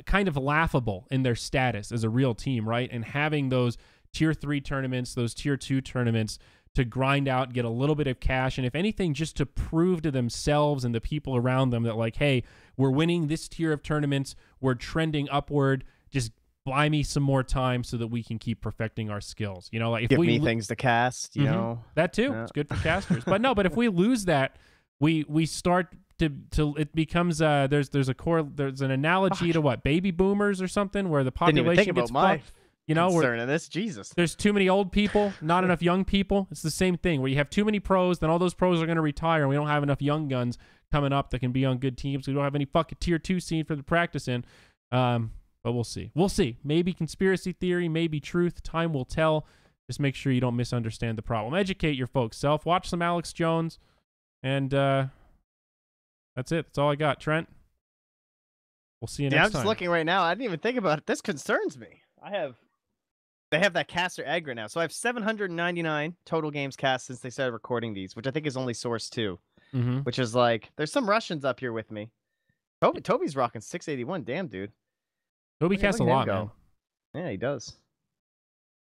kind of laughable in their status as a real team, right? And having those tier 3 tournaments, those tier 2 tournaments to grind out, get a little bit of cash, and if anything, just to prove to themselves and the people around them that like, hey, we're winning this tier of tournaments, we're trending upward, just buy me some more time so that we can keep perfecting our skills. You know, like if Give we me things to cast, you know. That too. Yeah. It's good for casters. But no, but if we lose that, we start to it becomes there's an analogy to what, baby boomers or something, where the population gets fucked. You know, concern this, Jesus. There's too many old people, not enough young people. It's the same thing where you have too many pros, then all those pros are going to retire, and we don't have enough young guns coming up that can be on good teams. We don't have any fucking tier 2 scene for the practice in. But we'll see. We'll see. Maybe conspiracy theory, maybe truth. Time will tell. Just make sure you don't misunderstand the problem. Educate your folks self. Watch some Alex Jones, and that's it. That's all I got. Trent, we'll see you next time. I'm just looking right now. I didn't even think about it. This concerns me. They have that caster aggregate now. So I have 799 total games cast since they started recording these, which I think is only source 2. Which is like, there's some Russians up here with me. Toby's rocking 681. Damn, dude. Toby casts a lot, man. Yeah, he does.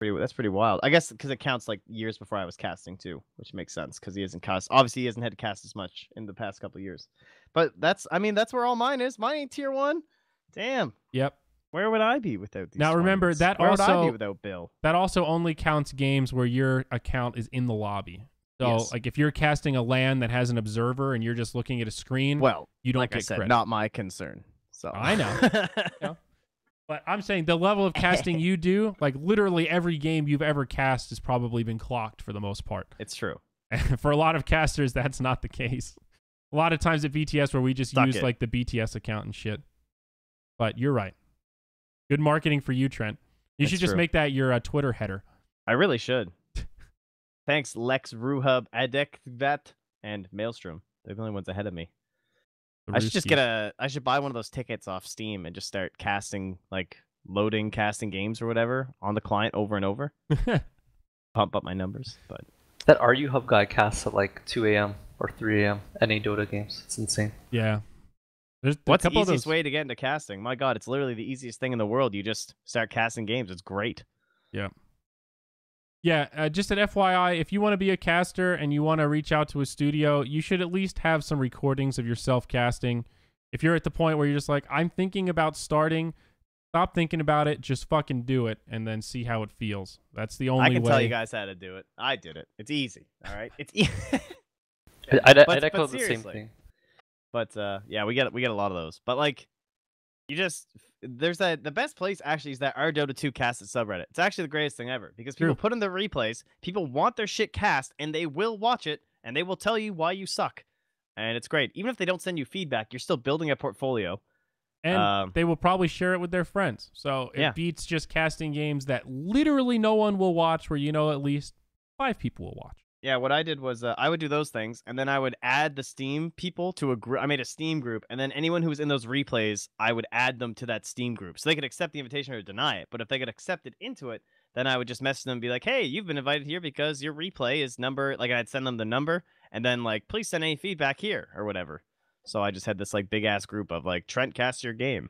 That's pretty wild. I guess because it counts like years before I was casting too, which makes sense because he hasn't cast. Obviously, he hasn't had to cast as much in the past couple of years. But that's where all mine is. Mine ain't tier 1. Damn. Yep. Where would I be without these? Now remember tournaments? that Where also would I be without Bill? That also only counts games where your account is in the lobby. So Yes. like if you're casting a LAN that has an observer and you're just looking at a screen, Well, you don't like get I said, credit. not my concern. So I know. Yeah. But I'm saying the level of casting you do, like literally every game you've ever cast has probably been clocked for the most part. It's true. For a lot of casters, that's not the case. A lot of times at BTS where we just use like the BTS account and shit. But you're right. Good marketing for you, Trent. You should just make that your Twitter header. I really should. Thanks, Lex, Ruhub, Adekvat, and Maelstrom. They're the only ones ahead of me. I should just I should buy one of those tickets off Steam and just start casting, like casting games or whatever on the client over and over. Pump up my numbers. But that RU Hub guy casts at like 2 a.m. or 3 a.m. NA Dota games. It's insane. Yeah. What's the easiest way to get into casting? My God, it's literally the easiest thing in the world. You just start casting games. It's great. Yeah. Yeah, just an FYI, if you want to be a caster and you want to reach out to a studio, you should at least have some recordings of yourself casting. If you're at the point where you're just like, I'm thinking about starting, stop thinking about it, just fucking do it, and then see how it feels. That's the only way. I can tell you guys how to do it. I did it. It's easy, all right? It's easy. I'd echo the same thing. But yeah, we get a lot of those. But like, the best place actually is that our Dota 2 casted subreddit. It's actually the greatest thing ever because people put in the replays, people want their shit cast, and they will watch it, and they will tell you why you suck. And it's great. Even if they don't send you feedback, you're still building a portfolio. And they will probably share it with their friends. So it beats just casting games that literally no one will watch, where at least 5 people will watch. Yeah, what I did was I would do those things, and then I would add the Steam people to a group. I made a Steam group, and then anyone who was in those replays, I would add them to that Steam group. So they could accept the invitation or deny it. But if they could accept it into it, then I would just message them and be like, hey, you've been invited here because your replay is number... Like, I'd send them the number, and then, like, please send any feedback here, or whatever. So I just had this, like, big-ass group of, like, Trent, cast your game.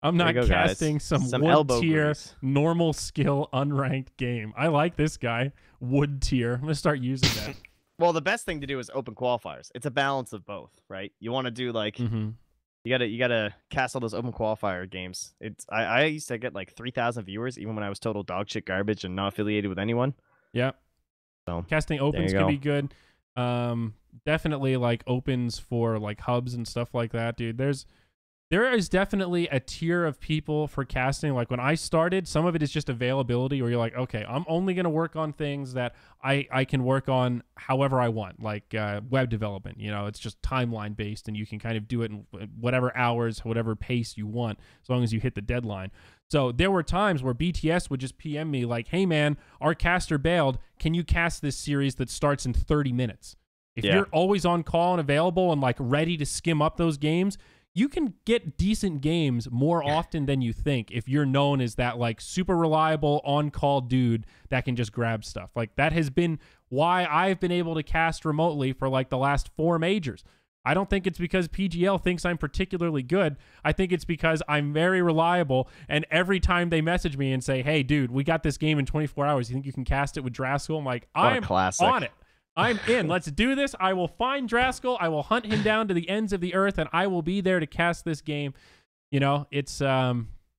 I'm not casting some wood tier, normal skill, unranked game. I like this guy. Wood tier. I'm going to start using that. Well, the best thing to do is open qualifiers. It's a balance of both, right? You want to do like you gotta cast all those open qualifier games. I used to get like 3,000 viewers even when I was total dog shit garbage and not affiliated with anyone. Yeah. So casting opens can be good. Definitely like opens for like hubs and stuff like that, dude. There is definitely a tier of people for casting. Like when I started, some of it is just availability where you're like, okay, I'm only going to work on things that I can work on however I want, like web development. It's just timeline based and you can kind of do it in whatever hours, whatever pace you want, as long as you hit the deadline. So there were times where BTS would just PM me like, hey man, our caster bailed. Can you cast this series that starts in 30 minutes? If you're always on call and available and like ready to skim up those games, you can get decent games more often than you think if you're known as that like super reliable on-call dude that can just grab stuff. Like that has been why I've been able to cast remotely for like the last 4 majors, I don't think it's because PGL thinks I'm particularly good. I think it's because I'm very reliable, and every time they message me and say, hey, dude, we got this game in 24 hours. You think you can cast it with Draskell? I'm like, I'm on it. I'm in. Let's do this. I will find Draskell. I will hunt him down to the ends of the earth, and I will be there to cast this game. You know, it's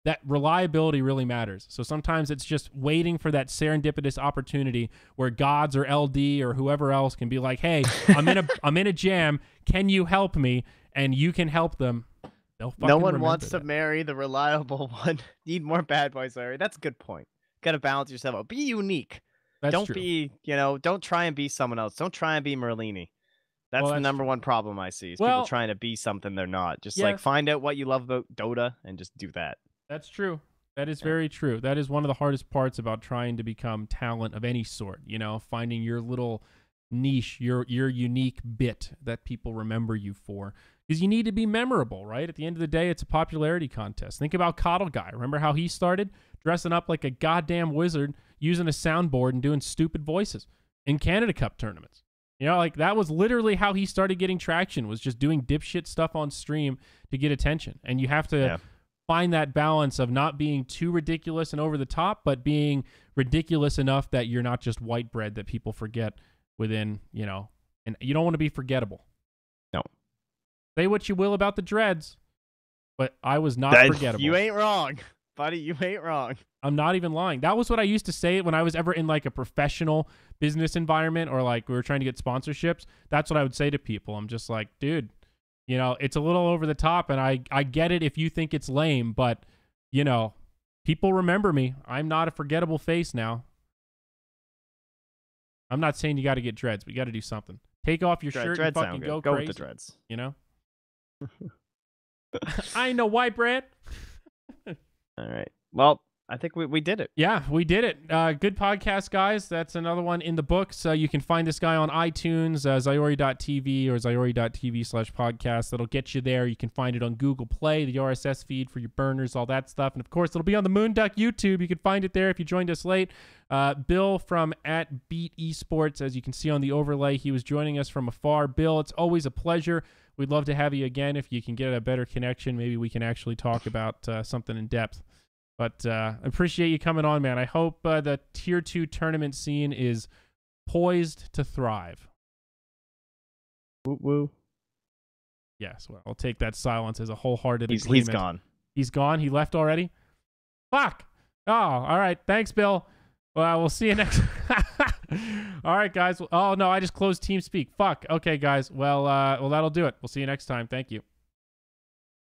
that reliability really matters. So sometimes it's just waiting for that serendipitous opportunity where gods or LD or whoever else can be like, hey, I'm in a jam. Can you help me? And you can help them. No one wants to marry the reliable one. Need more bad boys, Larry. That's a good point. Got to balance yourself out. Be unique. Don't be, don't try and be someone else. Don't try and be Merlini. That's the number one problem I see is people trying to be something they're not. Just like find out what you love about Dota and just do that. That's true. That is very true. That is one of the hardest parts about trying to become talent of any sort, finding your little niche, your unique bit that people remember you for. Because you need to be memorable, right? At the end of the day, it's a popularity contest. Think about Coddle Guy. Remember how he started? Dressing up like a goddamn wizard, using a soundboard and doing stupid voices in Canada Cup tournaments. Like that was literally how he started getting traction, was just doing dipshit stuff on stream to get attention. And you have to find that balance of not being too ridiculous and over the top, but being ridiculous enough that you're not just white bread that people forget within, and you don't want to be forgettable. No. Say what you will about the dreads, but I was not forgettable. You ain't wrong, buddy. You ain't wrong. I'm not even lying. That was what I used to say when I was ever in like a professional business environment or like we were trying to get sponsorships. That's what I would say to people. I'm just like, dude, it's a little over the top, and I get it if you think it's lame, but, people remember me. I'm not a forgettable face now. I'm not saying you got to get dreads, but you got to do something. Take off your shirt and fucking go crazy. Go with the dreads. I know white bread. All right. Well, I think we did it. Yeah, we did it. Good podcast, guys. That's another one in the books. You can find this guy on iTunes, Zyori.tv or Zyori.tv/podcast. That'll get you there. You can find it on Google Play, the RSS feed for your burners, all that stuff. And, of course, it'll be on the Moonduck YouTube. You can find it there if you joined us late. Bill from @Beat Esports, as you can see on the overlay, he was joining us from afar. Bill, it's always a pleasure. We'd love to have you again. If you can get a better connection, maybe we can actually talk about something in depth. But I appreciate you coming on, man. I hope the Tier 2 tournament scene is poised to thrive. Woo woo. Yes, well, I'll take that silence as a wholehearted agreement. He's gone. He's gone? He left already? Fuck! Oh, all right. Thanks, Bill. Well, we'll see you next. All right, guys. Oh, no, I just closed TeamSpeak. Fuck. Okay, guys. Well, that'll do it. We'll see you next time. Thank you.